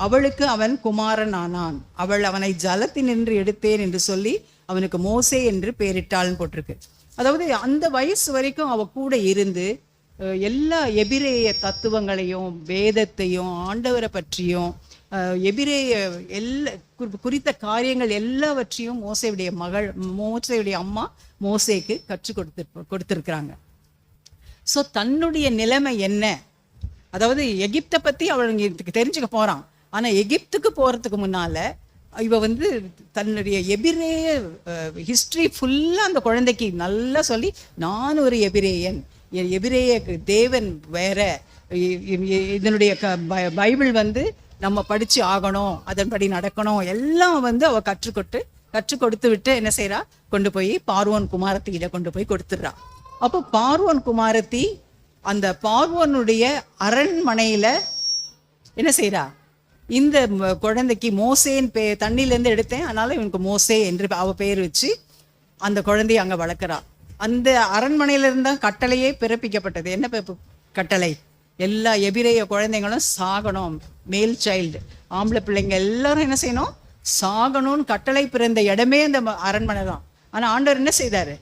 Speaker 4: அவளுக்கு அவன் குமாரன் ஆனான். அவள் அவனை ஜலத்தினின்று எடுத்தேன் என்று சொல்லி அவனுக்கு மோசே என்று பெயரிட்டாள்னு போட்டிருக்கு. அதாவது அந்த வயசு வரைக்கும் அவ கூட இருந்து எல்லா எபிரேய தத்துவங்களையும் வேதத்தையும் ஆண்டவரை பற்றியும் எபிரேய குறித்த காரியங்கள் எல்லாவற்றையும் மோசேயுடைய அம்மா மோசேக்கு கற்றுக் கொடுத்திருக்கிறாங்க. ஸோ தன்னுடைய நிலைமை என்ன, அதாவது எகிப்தை பத்தி அவளுக்கு தெரிஞ்சுக்க போறான். ஆனா எகிப்துக்கு போறதுக்கு முன்னால இவ வந்து தன்னுடைய எபிரேய ஹிஸ்டரி ஃபுல்லா அந்த குழந்தைக்கு நல்லா சொல்லி, நான் ஒரு எபிரேயன், எபிரேய தேவன் வேற, இதனுடைய பைபிள் வந்து நம்ம படிச்சு ஆகணும், அதன்படி நடக்கணும், எல்லாம் வந்து அவ கற்றுக் கொடுத்து விட்டு என்ன செய்யறா, கொண்டு போய் பார்வோன் குமாரத்தியிட கொண்டு போய் கொடுத்துடுறா. அப்போ பார்வோன் குமாரத்தி அந்த பார்வோனுடைய அரண்மனையில என்ன செய்யறா, இந்த குழந்தைக்கு மோசேன் தண்ணியிலேருந்து எடுத்தேன் அதனால இவனுக்கு மோசே என்று அவ பெயர் வச்சு அந்த குழந்தைய அங்க வளர்க்குறா. அந்த அரண்மனையில இருந்தா கட்டளையே பிறப்பிக்கப்பட்டது. என்ன கட்டளை? எல்லா எபிரேய குழந்தைங்களும் சாகணும், மேல் சைல்டு ஆம்பளை பிள்ளைங்க எல்லாரும் என்ன செய்யணும், சாகணும்னு கட்டளை பிறந்த இடமே அந்த அரண்மனை தான். ஆனா ஆண்டவர் என்ன செய்தாரு,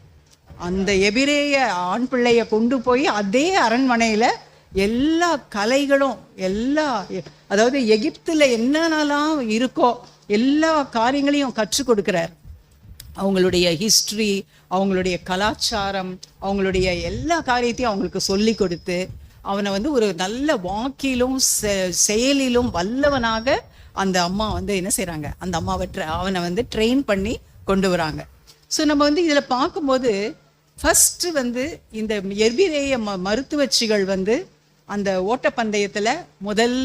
Speaker 4: அந்த எபிரேய ஆண் பிள்ளைய கொண்டு போய் அதே அரண்மனையில எல்லா கலைகளும் அதாவது எகிப்துல என்னென்னலாம் இருக்கோ எல்லா காரியங்களையும் கற்றுக் கொடுக்கிறார். அவங்களுடைய ஹிஸ்டரி, அவங்களுடைய கலாச்சாரம், அவங்களுடைய எல்லா காரியத்தையும் அவங்களுக்கு சொல்லி கொடுத்து அவனை வந்து ஒரு நல்ல வாக்கிலும் செயலிலும் வல்லவனாக அந்த அம்மா வந்து என்ன செய்றாங்க, அந்த அம்மாவை அவனை வந்து ட்ரெயின் பண்ணி கொண்டு வராங்க. ஸோ நம்ம வந்து இதுல பார்க்கும்போது ஃபர்ஸ்ட் வந்து இந்த எபிரேய மருத்துவச்சிகள் வந்து அந்த ஓட்டப்பந்தயத்துல முதல்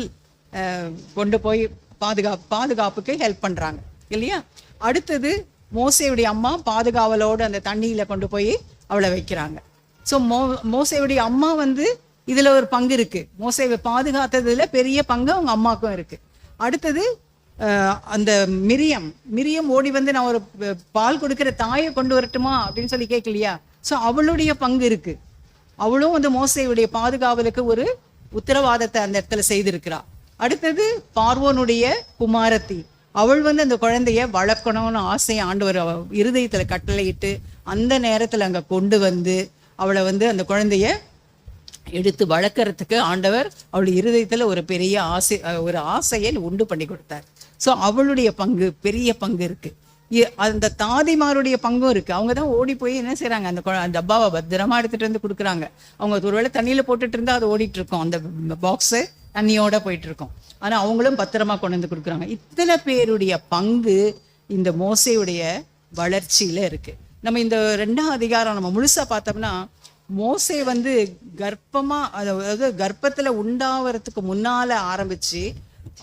Speaker 4: கொண்டு போய் பாதுகாப்புக்கு ஹெல்ப் பண்றாங்க இல்லையா. அடுத்தது மோசேயுடைய அம்மா பாதுகாவலோடு அந்த தண்ணியில கொண்டு போய் அவளை வைக்கிறாங்க. ஸோ மோசேயுடைய அம்மா வந்து இதுல ஒரு பங்கு இருக்கு, மோசேவை பாதுகாத்ததுல பெரிய பங்கு அவங்க அம்மாக்கும் இருக்கு. அடுத்தது அந்த மிரியம் ஓடி வந்து நான் ஒரு பால் கொடுக்கிற தாயை கொண்டு வரட்டுமா அப்படின்னு சொல்லி கேட்கலையா. ஸோ அவளுடைய பங்கு இருக்கு. அவளும் வந்து மோசேயுடைய பாதுகாவலுக்கு ஒரு உத்தரவாதத்தை அந்த இடத்துல செய்திருக்கிறா. அடுத்தது பார்வோனுடைய குமாரத்தி, அவள் வந்து அந்த குழந்தைய வளர்க்கணும்னு ஆசை ஆண்டவர் இருதயத்துல கட்டளையிட்டு அந்த நேரத்துல அங்க கொண்டு வந்து அவளை வந்து அந்த குழந்தைய எடுத்து வளர்க்கறதுக்கு ஆண்டவர் அவளுடைய இருதயத்துல ஒரு பெரிய ஆசையை உண்டு பண்ணி கொடுத்தார். ஸோ அவளுடைய பங்கு பெரிய பங்கு இருக்கு. அந்த தாதிமாருடைய பங்கும் இருக்கு. அவங்க தான் ஓடி போய் என்ன செய்யறாங்க, அந்த டப்பாவை பத்திரமா எடுத்துட்டு வந்து கொடுக்குறாங்க. அவங்க ஒருவேளை தண்ணியில போட்டுட்டு இருந்தா அது ஓடிட்டு இருக்கும், அந்த பாக்ஸு தண்ணியோட போயிட்டு இருக்கும். ஆனா அவங்களும் பத்திரமா கொண்டு வந்து கொடுக்குறாங்க. இத்தனை பேருடைய பங்கு இந்த மோசேயுடைய வளர்ச்சியில இருக்கு. நம்ம இந்த 2ஆம் அதிகாரம் நம்ம முழுசா பார்த்தோம்னா, மோசே வந்து அதாவது கர்ப்பத்துல உண்டாவதுக்கு முன்னால ஆரம்பிச்சு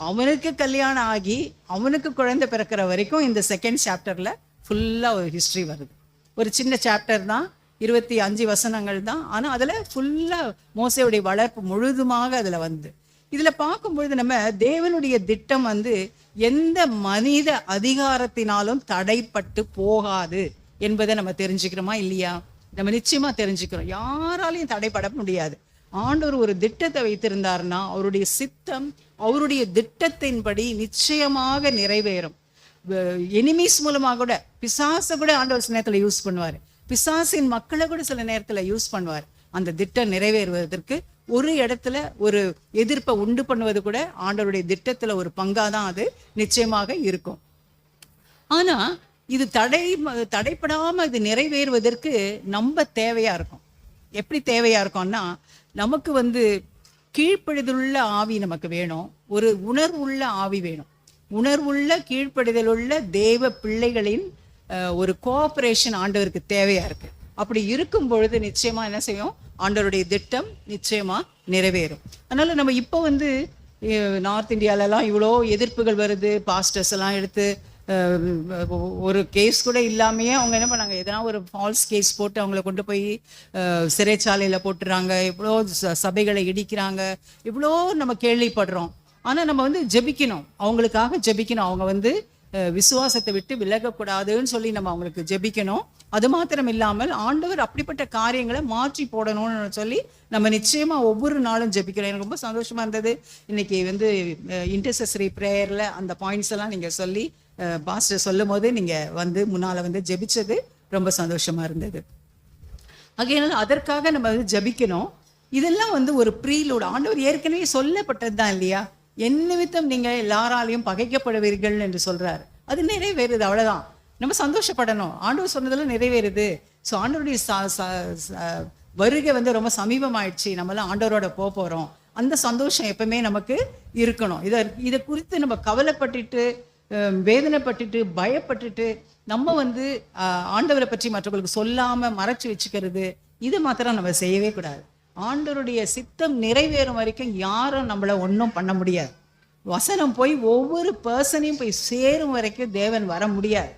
Speaker 4: அவனுக்கு கல்யாணம் ஆகி அவனுக்கு குழந்தை பிறக்கிற வரைக்கும் இந்த 2nd சாப்டர்ல ஃபுல்லா ஒரு ஹிஸ்டரி வருது. ஒரு சின்ன சாப்டர் தான், 25 வசனங்கள் தான். ஆனா அதுல ஃபுல்லா மோசேயுடைய வளர்ப்பு முழுதுமாக அதுல வந்து இதுல பார்க்கும்பொழுது நம்ம தேவனுடைய திட்டம் வந்து எந்த மனித அதிகாரத்தினாலும் தடைப்பட்டு போகாது என்பதை நம்ம தெரிஞ்சுக்கிறோமா இல்லையா? நம்ம நிச்சயமா தெரிஞ்சுக்கிறோம். யாராலையும் தடைப்பட முடியாது. ஆண்டவர் ஒரு திட்டத்தை வைத்திருந்தாருன்னா அவருடைய சித்தம் அவருடைய திட்டத்தின்படி நிச்சயமாக நிறைவேறும். எனிமீஸ் மூலமாக கூட, பிசாசை கூட ஆண்டவர் சில நேரத்துல யூஸ் பண்ணுவார், பிசாசின் மக்களை கூட சில நேரத்துல யூஸ் பண்ணுவார். அந்த திட்டம் நிறைவேறுவதற்கு ஒரு இடத்துல ஒரு எதிர்ப்பை உண்டு பண்ணுவது கூட ஆண்டவருடைய திட்டத்துல ஒரு பங்காதான் அது நிச்சயமாக இருக்கும். ஆனா இது தடைப்படாம இது நிறைவேறுவதற்கு நம்ம தேவையா இருக்கும். எப்படி தேவையா இருக்கும்னா, நமக்கு வந்து கீழ்ப்படிதலுள்ள ஆவி நமக்கு வேணும், ஒரு உணர்வுள்ள ஆவி வேணும். உணர்வுள்ள கீழ்ப்படிதலுள்ள தேவ பிள்ளைகளின் ஒரு கோஆப்ரேஷன் ஆண்டவருக்கு தேவையாக இருக்குது. அப்படி இருக்கும் பொழுது நிச்சயமாக என்ன செய்யும், ஆண்டவருடைய திட்டம் நிச்சயமாக நிறைவேறும். அதனால் நம்ம இப்போ வந்து நார்த் இந்தியாவிலலாம் இவ்வளோ எதிர்ப்புகள் வருது. பாஸ்டர்ஸ் எல்லாம் எடுத்து ஒரு கேஸ் கூட இல்லாமையே அவங்க என்ன பண்ணாங்க, எதனா ஒரு ஃபால்ஸ் கேஸ் போட்டு அவங்கள கொண்டு போய் சிறைச்சாலையில் போட்டுறாங்க. இவ்வளோ சபைகளை இடிக்கிறாங்க, இவ்வளோ நம்ம கேள்விப்படுறோம். ஆனால் நம்ம வந்து ஜெபிக்கணும், அவங்களுக்காக ஜெபிக்கணும். அவங்க வந்து விசுவாசத்தை விட்டு விலகக்கூடாதுன்னு சொல்லி நம்ம அவங்களுக்கு ஜெபிக்கணும். அது மாத்திரம் இல்லாமல் ஆண்டவர் அப்படிப்பட்ட காரியங்களை மாற்றி போடணும்னு சொல்லி நம்ம நிச்சயமாக ஒவ்வொரு நாளும் ஜெபிக்கிறோம். எனக்கு ரொம்ப சந்தோஷமாக இருந்தது இன்னைக்கு வந்து இன்டர்செசரி ப்ரேயரில் அந்த பாயிண்ட்ஸ் எல்லாம் நீங்கள் சொல்லி பாஸ்டர் சொல்லும் போது நீங்கள் வந்து முன்னால் வந்து ஜெபிச்சது ரொம்ப சந்தோஷமாக இருந்தது. ஆகையினால அதற்காக நம்ம வந்து ஜெபிக்கணும். இதெல்லாம் வந்து ஒரு ப்ரீலோடு ஆண்டவர் ஏற்கனவே சொல்லப்பட்டது தான் இல்லையா. என் நிமித்தம் நீங்கள் எல்லாராலையும் பகைக்கப்படுவீர்கள் என்று சொல்கிறார். அது நிறைவேறுது, அவ்வளோதான். நம்ம சந்தோஷப்படணும், ஆண்டவர் சொன்னதெல்லாம் நிறைவேறுது. ஸோ ஆண்டவருடைய வருகை வந்து ரொம்ப சமீபமாயிடுச்சு, நம்மளாம் ஆண்டவரோட போகிறோம். அந்த சந்தோஷம் எப்பவுமே நமக்கு இருக்கணும். இதை குறித்து நம்ம கவலைப்பட்டுட்டு வேதனைப்பட்டுட்டு பயப்பட்டுட்டு நம்ம வந்து ஆண்டவரை பற்றி மற்றவங்களுக்கு சொல்லாமல் மறைச்சி வச்சுக்கிறது, இது மாத்திரம் நம்ம செய்யவே கூடாது. ஆண்டவருடைய சித்தம் நிறைவேறும் வரைக்கும் யாரும் நம்மளை ஒன்றும் பண்ண முடியாது. வசனம் போய் ஒவ்வொரு பர்சனையும் போய் சேரும் வரைக்கும் தேவன் வர முடியாது.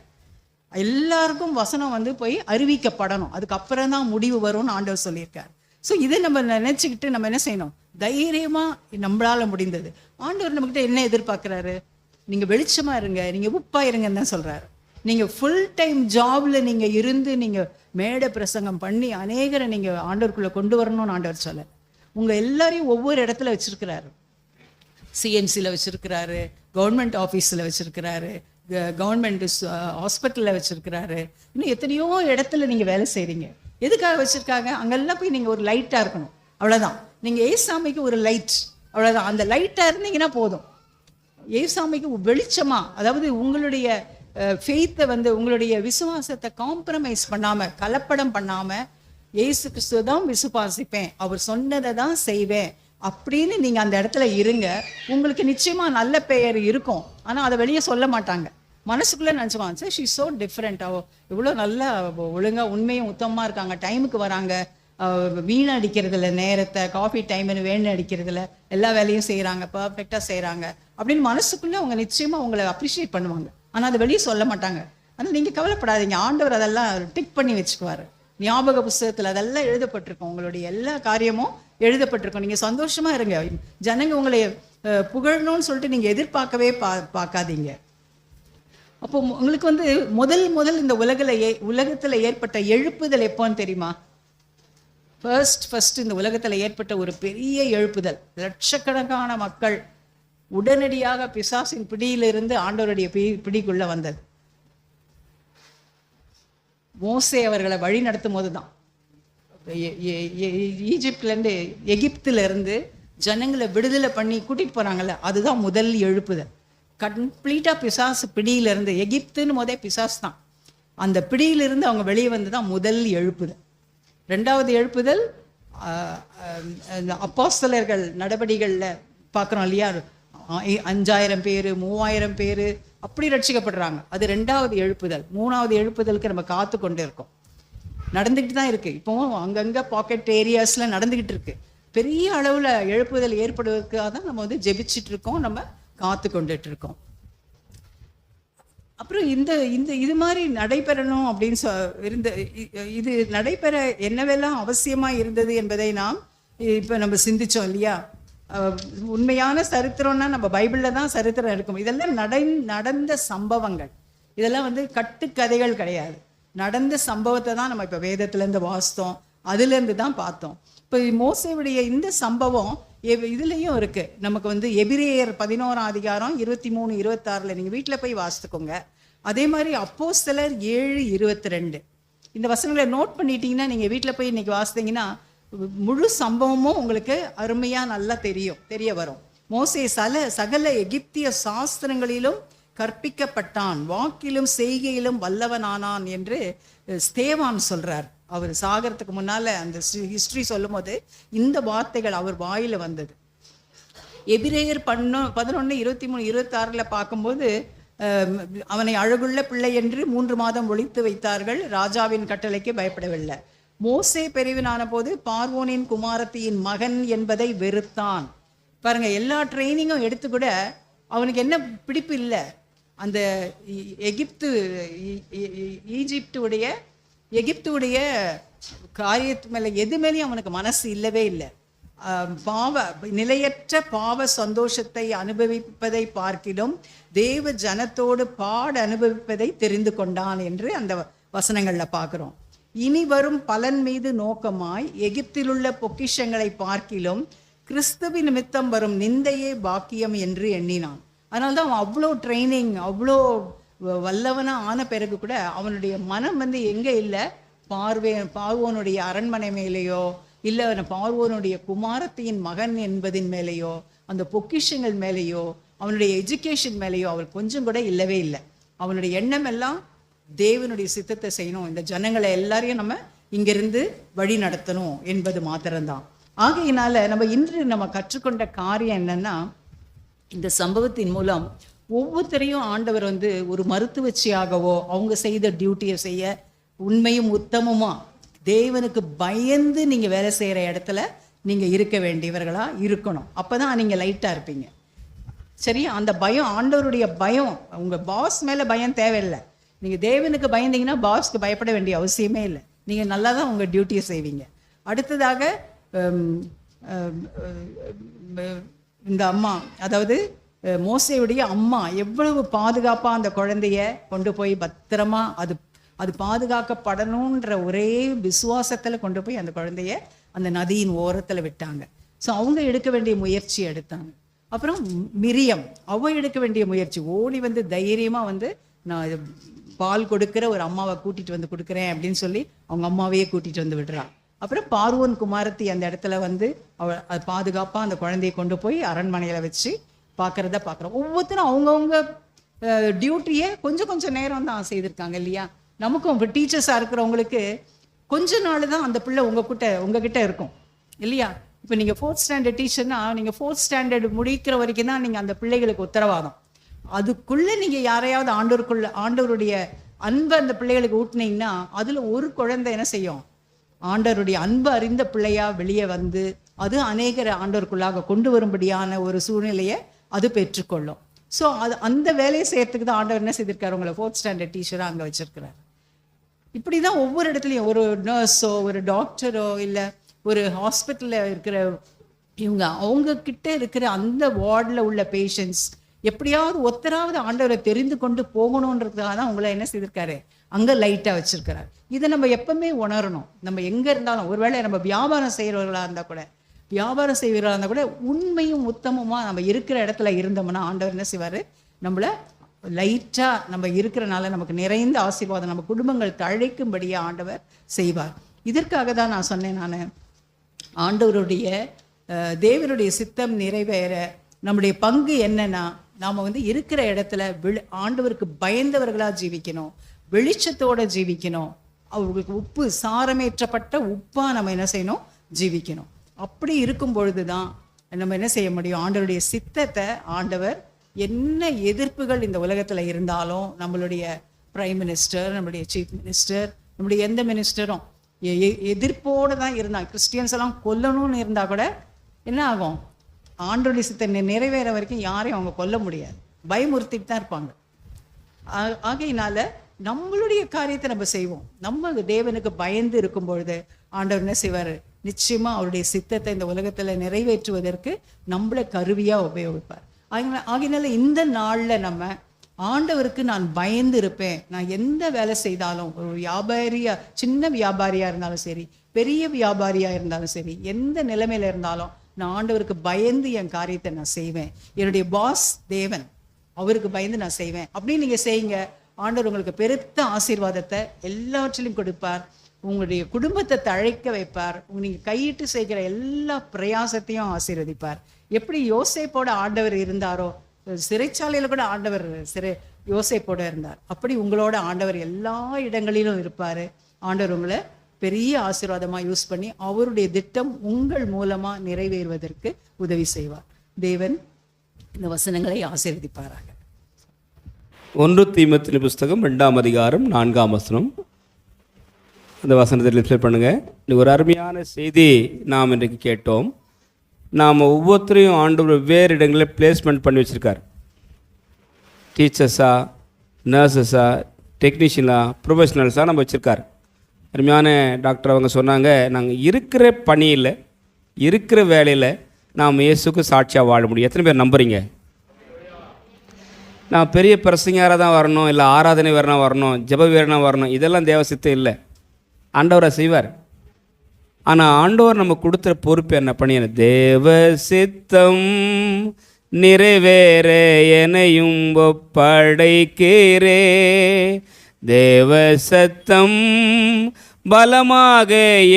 Speaker 4: எல்லாருக்கும் வசனம் வந்து போய் அறிவிக்கப்படணும், அதுக்கப்புறம் தான் முடிவு வரும்னு ஆண்டவர் சொல்லியிருக்கார். ஸோ இதை நம்ம நினச்சிக்கிட்டு நம்ம என்ன செய்யணும், தைரியமாக நம்மளால் முடிந்தது. ஆண்டவர் நம்மக்கிட்ட என்ன எதிர்பார்க்குறாரு, நீங்கள் வெளிச்சமாக இருங்க, நீங்கள் உப்பாக இருங்கன்னு தான் சொல்கிறாரு. நீங்கள் ஃபுல் டைம் ஜாபில் நீங்கள் இருந்து நீங்கள் மேடை பிரசங்கம் பண்ணி அநேகரை நீங்கள் ஆண்டவருக்குள்ளே கொண்டு வரணும்னு ஆண்டவர் சொல்ல. உங்கள் எல்லாரையும் ஒவ்வொரு இடத்துல வச்சுருக்கிறாரு. சிஎம்சியில் வச்சுருக்கிறாரு, கவர்மெண்ட் ஆஃபீஸில் வச்சுருக்கிறாரு, கவர்மெண்ட் ஹாஸ்பிட்டலில் வச்சுருக்கிறாரு, இன்னும் எத்தனையோ இடத்துல நீங்கள் வேலை செய்கிறீங்க. எதுக்காக வச்சுருக்காங்க, அங்கெல்லாம் போய் நீங்கள் ஒரு லைட்டாக இருக்கணும், அவ்வளோதான். நீங்கள் ஏசாமிக்கு ஒரு லைட், அவ்வளோதான். அந்த லைட்டாக இருந்தீங்கன்னா போதும். ஏசாமிக்கு வெளிச்சமாக, அதாவது உங்களுடைய ஃபெய்த்தை வந்து உங்களுடைய விசுவாசத்தை காம்ப்ரமைஸ் பண்ணாமல் கலப்படம் பண்ணாமல் ஏசு கிறிஸ்துவ தான் விசுவாசிப்பேன், அவர் சொன்னதை தான் செய்வேன் அப்படின்னு நீங்கள் அந்த இடத்துல இருங்க. உங்களுக்கு நிச்சயமாக நல்ல பெயர் இருக்கும். ஆனால் அதை வெளியே சொல்ல மாட்டாங்க, மனசுக்குள்ளே நினச்சிக்குவாங்க, சார் ஷீ ஸோ டிஃப்ரெண்ட், இவ்வளோ நல்லா ஒழுங்காக உண்மையும் உத்தமமாக இருக்காங்க, டைமுக்கு வராங்க, வீணடிக்கிறதுல நேரத்தை, காஃபி டைம்னு வீணடிக்கிறதுல எல்லா வேலையும் செய்கிறாங்க, பர்ஃபெக்டாக செய்கிறாங்க அப்படின்னு மனசுக்குள்ளே அவங்க நிச்சயமாக உங்களை அப்ரிஷியேட் பண்ணுவாங்க. ஆனால் அதை வெளியே சொல்ல மாட்டாங்க. ஆனால் நீங்கள் கவலைப்படாதீங்க, ஆண்டவர் அதெல்லாம் டிக் பண்ணி வச்சுக்குவார். ஞாபக புஸ்தகத்தில் அதெல்லாம் எழுதப்பட்டிருக்கும், உங்களுடைய எல்லா காரியமும் எழுதப்பட்டிருக்கும். நீங்கள் சந்தோஷமாக இருங்க. ஜனங்க உங்களை புகழணும்னு சொல்லிட்டு நீங்கள் எதிர்பார்க்கவே பார்க்காதீங்க. அப்போ உங்களுக்கு வந்து முதல் இந்த உலகத்தில் ஏற்பட்ட எழுப்புதல் எப்போன்னு தெரியுமா? ஃபர்ஸ்ட் இந்த உலகத்தில் ஏற்பட்ட ஒரு பெரிய எழுப்புதல், லட்சக்கணக்கான மக்கள் உடனடியாக பிசாசின் பிடியிலிருந்து ஆண்டவருடைய பிடிக்குள்ள வந்தது. மோசே அவர்களை வழி நடத்தும் போது தான், ஈஜிப்ட்லேருந்து எகிப்திலிருந்து ஜனங்களை விடுதலை பண்ணி கூட்டிகிட்டு போகிறாங்கல்ல, அதுதான் முதல் எழுப்புதல். கம்ப்ளீட்டாக பிசாசு பிடியிலிருந்து, எகிப்துன்னு போதே பிசாசு தான், அந்த பிடியிலிருந்து அவங்க வெளியே வந்து தான் முதல் எழுப்புதல். ரெண்டாவது எழுப்புதல் அப்போஸ்தலர்கள் நடவடிக்கைகளில் பார்க்குறோம் இல்லையா, 5000 பேர் 3000 பேர் அப்படி ரட்சிக்கப்படுறாங்க. அது ரெண்டாவது எழுப்புதல். மூணாவது எழுப்புதலுக்கு நம்ம காத்து கொண்டு இருக்கோம், நடந்துக்கிட்டு தான் இருக்குது. இப்போவும் அங்கங்கே பாக்கெட் ஏரியாஸில் நடந்துக்கிட்டு இருக்கு. பெரிய அளவில் எழுப்புதல் ஏற்படுவதற்காக தான் நம்ம வந்து ஜெபிச்சுட்டு இருக்கோம், நம்ம காத்து கொண்டுட்டு இருக்கோம். அப்புறம் இது மாதிரி நடைபெறணும் அப்படின்னு இது நடைபெற என்னவெல்லாம் அவசியமாக இருந்தது என்பதை நாம் இப்போ நம்ம சிந்திச்சோம் இல்லையா. உண்மையான சரித்திரம்னா நம்ம பைபிளில் தான் சரித்திரம் இருக்கும். இதெல்லாம் நடந்த சம்பவங்கள், இதெல்லாம் வந்து கட்டுக்கதைகள் கிடையாது. நடந்த சம்பவத்தை தான் நம்ம இப்போ வேதத்துலேருந்து வாசித்தோம், அதுலேருந்து தான் பார்த்தோம். இப்போ மோசேவுடைய இந்த சம்பவம் இதுலேயும் இருக்குது. நமக்கு வந்து எபிரேயர் 11ஆம் அதிகாரம் 23, 26 நீங்கள் வீட்டில் போய் வாசித்துக்கோங்க. அதே மாதிரி அப்போஸ்தலர் 7:22 இந்த வசனங்களை நோட் பண்ணிட்டீங்கன்னா நீங்கள் வீட்டில் போய் இன்னைக்கு வாசித்தீங்கன்னா முழு சம்பவமும் உங்களுக்கு அருமையாக நல்லா தெரிய வரும். மோசே சகல எகிப்திய சாஸ்திரங்களிலும் கற்பிக்கப்பட்டான், வாக்கிலும் செய்கையிலும் வல்லவனானான் என்று ஸ்தேவான் சொல்றார். அவர் சாகரத்துக்கு முன்னால அந்த ஹிஸ்டரி சொல்லும் போது இந்த வார்த்தைகள் அவர் வாயில வந்தது. எபிரேயர் 11, 23, 26 பார்க்கும்போது அவனை அழகுள்ள பிள்ளை என்று 3 மாதம் ஒளித்து வைத்தார்கள். ராஜாவின் கட்டளைக்கு பயப்படவில்லை. மோசே பெரியவனான போது பார்வோனின் குமாரத்தியின் மகன் என்பதை வெறுத்தான். பாருங்க, எல்லா ட்ரைனிங்கும் எடுத்து கூட அவனுக்கு என்ன பிடிப்பு இல்லை. அந்த எகிப்துடைய காரியத்து மேலே எது மேலேயும் அவனுக்கு மனசு இல்லவே இல்லை. நிலையற்ற பாவ சந்தோஷத்தை அனுபவிப்பதை பார்க்கிலும் தேவ ஜனத்தோடு அனுபவிப்பதை தெரிந்து கொண்டான் என்று அந்த வசனங்கள்ல பார்க்கிறோம். இனி வரும் பலன் மீது நோக்கமாய் எகிப்திலுள்ள பொக்கிஷங்களை பார்க்கிலும் கிறிஸ்துவின் நிமித்தம் வரும் நிந்தையே பாக்கியம் என்று எண்ணினான். அதனால்தான் அவன் அவ்வளோ ட்ரைனிங், அவ்வளோ வல்லவனா ஆன பிறகு கூட அவனுடைய மனம் எங்கே இல்லை, பார்வோனுடைய அரண்மனை மேலேயோ இல்லை பார்வோனுடைய குமாரத்தின் மகன் என்பதின் மேலேயோ அந்த பொக்கிஷங்கள் மேலேயோ அவனுடைய எஜுகேஷன் மேலேயோ அவள் கொஞ்சம் கூட இல்லவே இல்லை. அவனுடைய எண்ணம் எல்லாம் தேவனுடைய சித்தத்தை செய்யணும், இந்த ஜனங்களை எல்லாரையும் நம்ம இங்கிருந்து வழி நடத்தணும் என்பது மாத்திரம்தான். ஆகையினால இன்று நம்ம கற்றுக்கொண்ட காரியம் என்னன்னா, இந்த சம்பவத்தின் மூலம் ஒவ்வொருத்தரையும் ஆண்டவர் ஒரு மருத்துவச்சியாகவோ அவங்க செய்த டியூட்டியை செய்ய உண்மையும் உத்தமமா தேவனுக்கு பயந்து நீங்க வேலை செய்யற இடத்துல நீங்க இருக்க வேண்டியவர்களா இருக்கணும். அப்பதான் நீங்க லைட்டா இருப்பீங்க. சரி, அந்த பயம், ஆண்டவருடைய பயம், உங்க பாஸ் மேல பயம் தேவையில்லை. நீங்க தேவனுக்கு பயந்தீங்கன்னா பாஸ்க்கு பயப்பட வேண்டிய அவசியமே இல்லை. நீங்க நல்லா தான் உங்க டியூட்டியை செய்வீங்க. அடுத்ததாக இந்த அம்மா, அதாவது மோசேயுடைய அம்மா எவ்வளவு பாதுகாப்பா அந்த குழந்தைய கொண்டு போய் பத்திரமா அது பாதுகாக்கப்படணுன்ற ஒரே விசுவாசத்துல கொண்டு போய் அந்த குழந்தைய அந்த நதியின் ஓரத்துல விட்டாங்க. ஸோ அவங்க எடுக்க வேண்டிய முயற்சி எடுத்தாங்க. அப்புறம் மிரியம், அவ எடுக்க வேண்டிய முயற்சி, ஓடி தைரியமா நான் பால் கொடுக்கிற ஒரு அம்மாவை கூட்டிட்டு கொடுக்குறேன் அப்படின்னு சொல்லி அவங்க அம்மாவையே கூட்டிட்டு விடுறா. அப்புறம் பார்வோன் குமாரத்தி அந்த இடத்துல அது பாதுகாப்பா அந்த குழந்தையை கொண்டு போய் அரண்மனையில வச்சு பார்க்கறத பார்க்குறோம். ஒவ்வொருத்தரும் அவங்கவுங்க டியூட்டியை கொஞ்சம் நேரம் தான் செய்திருக்காங்க இல்லையா. நமக்கும் இப்போ டீச்சர்ஸாக இருக்கிறவங்களுக்கு கொஞ்ச நாள் தான் அந்த பிள்ளை உங்ககிட்ட இருக்கும் இல்லையா. இப்போ நீங்கள் 4th ஸ்டாண்டர்ட் டீச்சர்னா நீங்கள் 4th ஸ்டாண்டர்ட் முடிக்கிற வரைக்கும் தான் நீங்கள் அந்த பிள்ளைகளுக்கு உத்தரவாதம். அதுக்குள்ளே நீங்கள் யாரையாவது ஆண்டவருடைய அன்பை அந்த பிள்ளைகளுக்கு ஊட்டினீங்கன்னா அதில் ஒரு குழந்தை என்ன செய்யும், ஆண்டவருடைய அன்பு அறிந்த பிள்ளையா வெளியே அது அநேகர் ஆண்டவருக்குள்ளாக கொண்டு வரும்படியான ஒரு சூழ்நிலையை அது பெற்றுக்கொள்ளும். ஸோ அந்த வேலையை செய்யறதுக்கு தான் ஆண்டவர் என்ன செய்திருக்காரு, உங்களை 4th ஸ்டாண்டர்ட் டீச்சராக அங்கே வச்சிருக்கிறார். இப்படி தான் ஒவ்வொரு இடத்துலையும் ஒரு நர்ஸோ ஒரு டாக்டரோ இல்லை ஒரு ஹாஸ்பிட்டலில் இருக்கிற அவங்க கிட்ட இருக்கிற அந்த வார்டில் உள்ள பேஷண்ட்ஸ் எப்படியாவது ஒத்தராவது ஆண்டவரை தெரிந்து கொண்டு போகணுன்றதுக்காக தான் உங்களை என்ன செய்திருக்காரு, அங்கே லைட்டாக வச்சிருக்கிறார். இதை நம்ம எப்பவுமே உணரணும். நம்ம எங்கே இருந்தாலும், ஒருவேளை நம்ம வியாபாரம் செய்கிறவர்களாக இருந்தால் கூட உண்மையும் உத்தமமாக நம்ம இருக்கிற இடத்துல இருந்தோம்னா ஆண்டவர் என்ன செய்வார், நம்மளை லைட்டாக நம்ம இருக்கிறனால நமக்கு நிறைந்த ஆசீர்வாதம் நம்ம குடும்பங்கள் தழைக்கும்படியாக ஆண்டவர் செய்வார். இதற்காக தான் நான் சொன்னேன், நான் ஆண்டவருடைய தேவனுடைய சித்தம் நிறைவேற நம்முடைய பங்கு என்னன்னா, நாம் இருக்கிற இடத்துல ஆண்டவருக்கு பயந்தவர்களாக ஜீவிக்கணும், வெளிச்சத்தோடு ஜீவிக்கணும், அவர்களுக்கு உப்பு சாரமேற்றப்பட்ட உப்பா நம்ம என்ன செய்யணும், ஜீவிக்கணும். அப்படி இருக்கும் பொழுது தான் நம்ம என்ன செய்ய முடியும், ஆண்டவருடைய சித்தத்தை ஆண்டவர் என்ன எதிர்ப்புகள் இந்த உலகத்தில் இருந்தாலும், நம்மளுடைய பிரைம் மினிஸ்டர், நம்மளுடைய சீஃப் மினிஸ்டர், நம்முடைய எந்த மினிஸ்டரும் எதிர்ப்போடு தான் இருந்தாங்க. கிறிஸ்டியன்ஸ் எல்லாம் கொல்லணும்னு இருந்தால் கூட என்ன ஆகும், ஆண்டவருடைய சித்தத்தை நிறைவேற வரைக்கும் யாரையும் அவங்க கொல்ல முடியாது, பயமுறுத்திட்டு தான் இருப்பாங்க. ஆகையினால நம்மளுடைய காரியத்தை நம்ம செய்வோம். நம்ம தேவனுக்கு பயந்து இருக்கும் பொழுது ஆண்டவர் என்ன செய்வார், நிச்சயமா அவருடைய சித்தத்தை இந்த உலகத்துல நிறைவேற்றுவதற்கு நம்மளை கருவியா உபயோகிப்பார். ஆகையினால இந்த நாள்ல நம்ம ஆண்டவருக்கு நான் பயந்து இருப்பேன், நான் எந்த வேலை செய்தாலும், ஒரு வியாபாரியா, சின்ன வியாபாரியா இருந்தாலும் சரி, பெரிய வியாபாரியா இருந்தாலும் சரி, எந்த நிலைமையில இருந்தாலும் நான் ஆண்டவருக்கு பயந்து என் காரியத்தை நான் செய்வேன். என்னுடைய பாஸ் தேவன், அவருக்கு பயந்து நான் செய்வேன் அப்படின்னு நீங்க செய்யுங்க. ஆண்டவர் உங்களுக்கு பெருத்த ஆசீர்வாதத்தை எல்லாவற்றிலும் கொடுப்பார். உங்களுடைய குடும்பத்தை தழைக்க வைப்பார். நீங்க கையிட்டு செய்கிற எல்லா பிரயாசத்தையும் ஆசீர்வதிப்பார். எப்படி யோசேப்போட ஆண்டவர் இருந்தாரோ, சிறைச்சாலையில கூட ஆண்டவர் யோசேப்போட இருந்தார், அப்படி உங்களோட ஆண்டவர் எல்லா இடங்களிலும் இருப்பாரு. ஆண்டவர் உங்களை பெரிய ஆசீர்வாதமா யூஸ் பண்ணி அவருடைய திட்டம் உங்கள் மூலமா நிறைவேறுவதற்கு உதவி செய்வார். தேவன் இந்த வசனங்களை ஆசீர்வதிப்பாராக.
Speaker 1: 1 தீமோத்தேயு புஸ்தகம் 2ஆம் அதிகாரம் 4ஆம் வசனம். அந்த வசனத்தில் ரிஃப்ளெக்ட் பண்ணுங்கள். இன்னைக்கு ஒரு அருமையான செய்தி நாம் இன்றைக்கு கேட்டோம். நாம் ஒவ்வொருத்தரையும் ஆண்டவர் வெவ்வேறு இடங்களில் பிளேஸ்மெண்ட் பண்ணி வச்சுருக்கார். டீச்சர்ஸாக, நர்சஸாக, டெக்னீஷியனாக, ப்ரொஃபஷனல்ஸாக நம்ம வச்சுருக்கார். அருமையான டாக்டர் அவங்க சொன்னாங்க, நாங்கள் இருக்கிற பணியில், இருக்கிற வேலையில் நாம் இயேசுக்கு சாட்சியாக வாழ முடியும். எத்தனை பேர் நம்புறீங்க? நான் பெரிய பிரசங்கராக தான் வரணும், இல்லை ஆராதனை வீரனாக வரணும், ஜெப வீரனாக வரணும், இதெல்லாம் தேவ சித்தம் இல்லை. ஆண்டவரை செய்வார். ஆனால் ஆண்டவர் நம்ம கொடுத்துற பொறுப்பு என்ன பண்ணி, தேவ சித்தம் நிறைவேற எனையும் ஒப்படைக்கிறே, தேவ சத்தம் பலமாக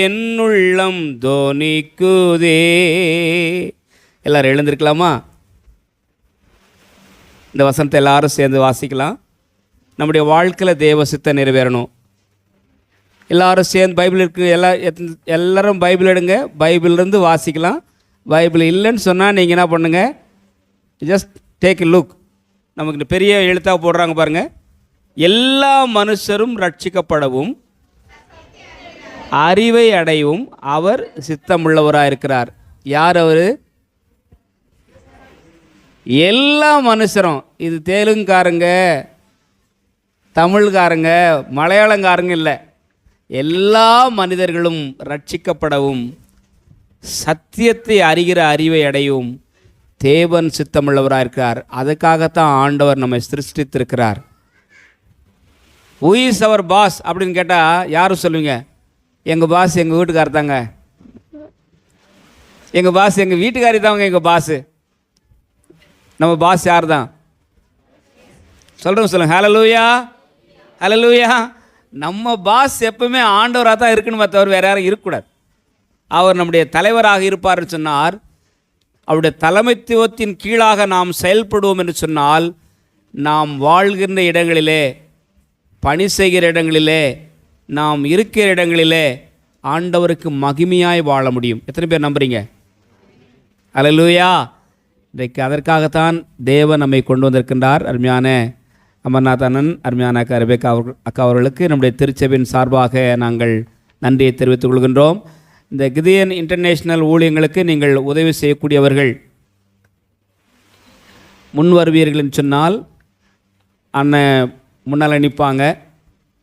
Speaker 1: என்னுள்ளம் தோனிக்குதே. எல்லாரும் எழுந்திருக்கலாமா? இந்த வசனத்தை எல்லாரும் சேர்ந்து வாசிக்கலாம். நம்முடைய வாழ்க்கையில் தேவ சித்தம் நிறைவேறணும். எல்லாரும் சேர்ந்து பைபிள் இருக்கு, எல்லாரும் பைபிள் எடுங்க, பைபிள்லேருந்து வாசிக்கலாம். பைபிள் இல்லைன்னு சொன்னால் நீங்கள் என்ன பண்ணுங்கள், ஜஸ்ட் டேக் எ லுக். நமக்கு பெரிய எழுத்தாக போடுறாங்க பாருங்கள், எல்லா மனுஷரும் ரட்சிக்கப்படவும் அறிவை அடையவும் அவர் சித்தமுள்ளவராக இருக்கிறார். யார் அவர்? எல்லா மனுஷரும். இது தெலுங்குக்காரங்க, தமிழ்காரங்க, மலையாளங்காரங்க இல்லை, எல்லா மனிதர்களும் ரட்சிக்கப்படவும் சத்தியத்தை அறிகிற அறிவை அடையவும் தேவன் சித்தமுள்ளவராக இருக்கிறார். அதுக்காகத்தான் ஆண்டவர் நம்மை சிருஷ்டித்திருக்கிறார். ஹூ இஸ் அவர் பாஸ் அப்படின்னு கேட்டால் யாரும் சொல்லுவீங்க? எங்கள் பாஸ் எங்கள் வீட்டுக்காரர் தாங்க, எங்கள் பாஸ் எங்கள் வீட்டுக்காரி தாங்க எங்கள் பாஸு. நம்ம பாஸ் யார் தான் சொல்கிறோம்? சொல்லுங்கள். ஹல்லேலூயா, ஹல்லேலூயா. நம்ம பாஸ் எப்பவுமே ஆண்டவராக தான் இருக்கணுமே தவிர வேறு யாரும் இருக்கக்கூடாது. அவர் நம்முடைய தலைவராக இருப்பார்னு சொன்னார். அவருடைய தலைமைத்துவத்தின் கீழாக நாம் செயல்படுவோம் என்று சொன்னால், நாம் வாழ்கின்ற இடங்களிலே, பணி செய்கிற இடங்களிலே, நாம் இருக்கிற இடங்களிலே ஆண்டவருக்கு மகிமையாய் வாழ முடியும். எத்தனை பேர் நம்புறீங்க? ஹல்லேலூயா. இன்றைக்கு அதற்காகத்தான் தேவன் நம்மை கொண்டு வந்திருக்கின்றார். அருமையான அமர்நாத் அண்ணன், அருமையான அக்கா ரெபேக்கா அக்கா அவர்களுக்கு நம்முடைய திருச்சபையின் சார்பாக நாங்கள் நன்றியை தெரிவித்துக் கொள்கின்றோம். இந்த கிதியன் இன்டர்நேஷ்னல் ஊழியங்களுக்கு நீங்கள் உதவி செய்யக்கூடியவர்கள் முன் வருவீர்கள் சொன்னால், அண்ணன் முன்னால் நிற்பாங்க,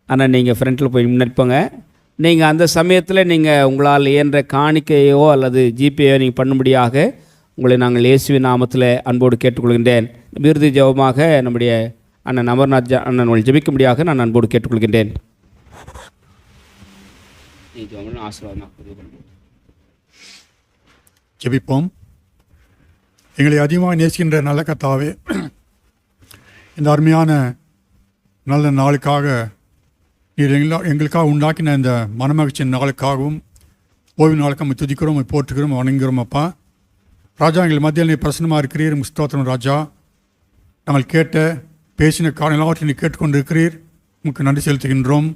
Speaker 1: அண்ணன் நீங்கள் ஃப்ரண்ட்டில் போய் நிற்பங்க. நீங்கள் அந்த சமயத்தில் நீங்கள் உங்களால் இயன்ற காணிக்கையோ அல்லது ஜிபேயோ நீங்கள் பண்ணும்படியாக உங்களை நாங்கள் இயேசுவின் நாமத்தில் அன்போடு கேட்டுக்கொள்கின்றேன். விருது ஜெபமாக நம்முடைய அண்ணன் அமர்நாத் அண்ணன் உங்களை ஜெபிக்கும்படியாக நான் அன்போடு கேட்டுக்கொள்கின்றேன்.
Speaker 5: ஜெபிப்போம். எங்களை அதிகமாக நேசிக்கின்ற நல்ல கர்த்தாவே, இந்த அருமையான நல்ல நாளுக்காக நீர் எங்களுக்காக உண்டாக்கின இந்த மனமகிழ்ச்சியின் நாளுக்காகவும் ஓய்வு நாளுக்காக துதிக்கிறோம், போற்றுகிறோம், வணங்குகிறோம். அப்பா ராஜா, எங்கள் மத்தியில் நீ பிரசன்னமாக இருக்கிறீர். முஸ்தோத்திரம் ராஜா. நாங்கள் கேட்ட பேசின காரணம் எல்லாவற்றையும் நீ கேட்டுக்கொண்டு இருக்கிறீர். உங்களுக்கு நன்றி செலுத்துகின்றோம்.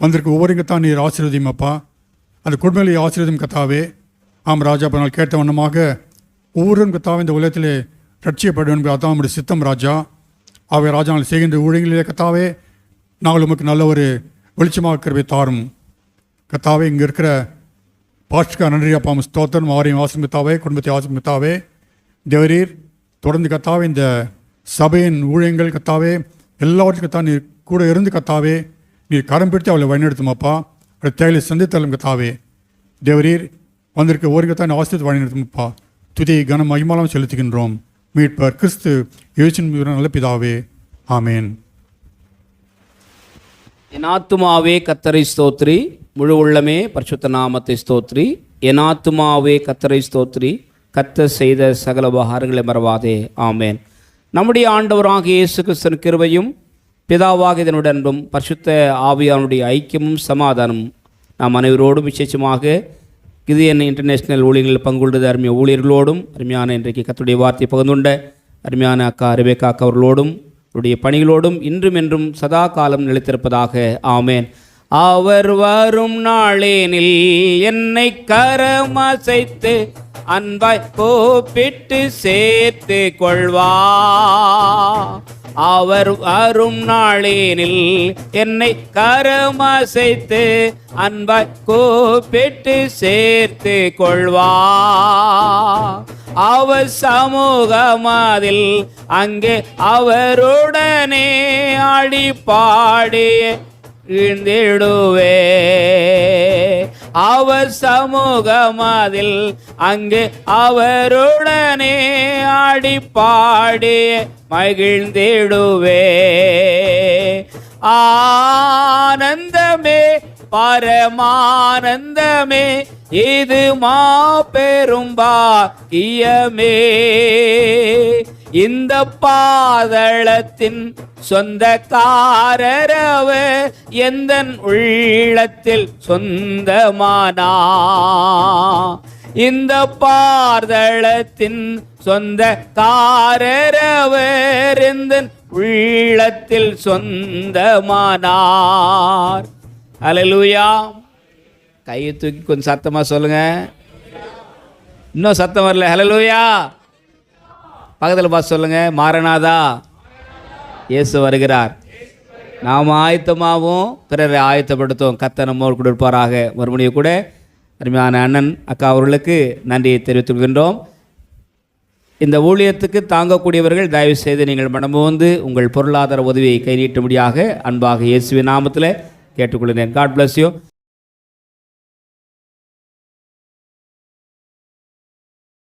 Speaker 5: வந்திருக்க ஒவ்வொருத்தான் நீர் ஆசீர்வதியும் அப்பா. அந்த குடும்பங்களை ஆசீர்வதியும் கத்தாவே. ஆம் ராஜா, இப்போ நாங்கள் கேட்ட வண்ணமாக ஒவ்வொருவரும் கத்தாவே இந்த உலகத்திலே ரட்சிக்கப்பட வேண்டும். அதான் நம்முடைய சித்தம் ராஜா. ஆகவே ராஜா, நாங்கள் செய்கின்ற ஊழியங்களிலே கத்தாவே நாங்கள் உமக்கு நல்ல ஒரு வெளிச்சமாக இருக்கிறவை தாரும் கத்தாவே. இங்கே இருக்கிற பாஸ்டுக்கா நன்றி அப்பா. ஸ்தோத்திரம். ஆரையும் ஆசிர்மித்தாவே, குடும்பத்தை ஆசிர்மித்தாவே. தேவரீர் தொடர்ந்து கத்தாவே இந்த சபையின் ஊழியங்கள் கத்தாவே எல்லாவற்றையும் கத்தா நீர் கூட இருந்து கத்தாவே நீர் கரம் பிடித்து அவளை வழிநடத்தும் அப்பா. அவளை தேவையை சந்தித்தலும் கத்தாவே. தேவரீர் வந்திருக்க ஒரு கத்தான் ஆசிரியத்தை வழிநடத்தும் அப்பா. துதி கனம் மகிமாலம் செலுத்துகின்றோம் மீட்பர் கிறிஸ்து இயேசுவின் நல்ல பிதாவே. ஆமேன்.
Speaker 1: என் ஆத்துமாவே கர்த்தரை ஸ்தோத்ரி, முழு உள்ளமே பரிசுத்த நாமத்தை ஸ்தோத்ரி. என் ஆத்துமாவே கர்த்தரை ஸ்தோத்ரி, கர்த்தர் செய்த சகல உபகாரங்களை மறவாதே. ஆமேன். நம்முடைய ஆண்டவராகிய இயேசு கிறிஸ்துவின் கிருபையும் பிதாவாகிய இதனுடைய அன்பும் பரிசுத்த ஆவியானுடைய ஐக்கியமும் சமாதானமும் நாம் அனைவரோடும், விசேஷமாக கிதியன் இன்டர்நேஷ்னல் ஊழியர்களில் பங்குள்ளது அருமைய ஊழியர்களோடும், அருமையான இன்றைக்கு கர்த்தருடைய வார்த்தை பகிர்ந்துண்ட அருமையான அக்கா ரெபேக்கா அக்கா அவர்களோடும், அவருடைய பணிகளோடும் இன்றும் என்றும் சதா காலம் நிலைத்திருப்பதாக. ஆமேன். அவர் வரும் நாளேனில் என்னை கரமசைத்து அன்பாய் கூப்பிட்டு சேர்த்து கொள்வா. அவர் வரும் நாளினில் என்னை கரமசைத்து அன்பாய் கூப்பிட்டு சேர்த்து கொள்வார். அவர் சமூகமதில் அங்கே அவருடனே ஆடி பாடி இழ்ந்திடுவே. அவர் சமூகமதில் அங்கே அவருடனே ஆடி பாடி மகிழ்ந்திடுவே. ஆனந்தமே பரமானந்தமே இது மாபெரும் பாக்கியமே. இந்த பாதளத்தின் சொந்தக்காரரவர் எந்தன் உள்ளத்தில் சொந்தமானா. இந்த பாதளத்தின் சொந்தக்காரரவர் எந்தன் உள்ளத்தில் சொந்தமானார். அல்லேலூயா. கையை தூக்கி கொஞ்சம் சத்தமா சொல்லுங்க. இன்னும் சத்தம் வரல. அல்லேலூயா. பக்கத்தில் பார்த்து சொல்லுங்க, மாரநாதா, இயேசு வருகிறார். நாம் ஆயத்தமாகவும் பிறரை ஆயத்தப்படுத்தும். கர்த்தர் நம்மோடு கூட இருப்பாராக. மறுபடியும் கூட அருமையான அண்ணன் அக்கா அவர்களுக்கு நன்றியை தெரிவித்துக் கொள்கின்றோம். இந்த ஊழியத்துக்கு தாங்கக்கூடியவர்கள் தயவு செய்து நீங்கள் மனமுவந்து உங்கள் பொருளாதார உதவியை கை நீட்டும்படியாக அன்பாக இயேசுவின் நாமத்தில் கேட்டுக்கொள்கிறேன். God bless you.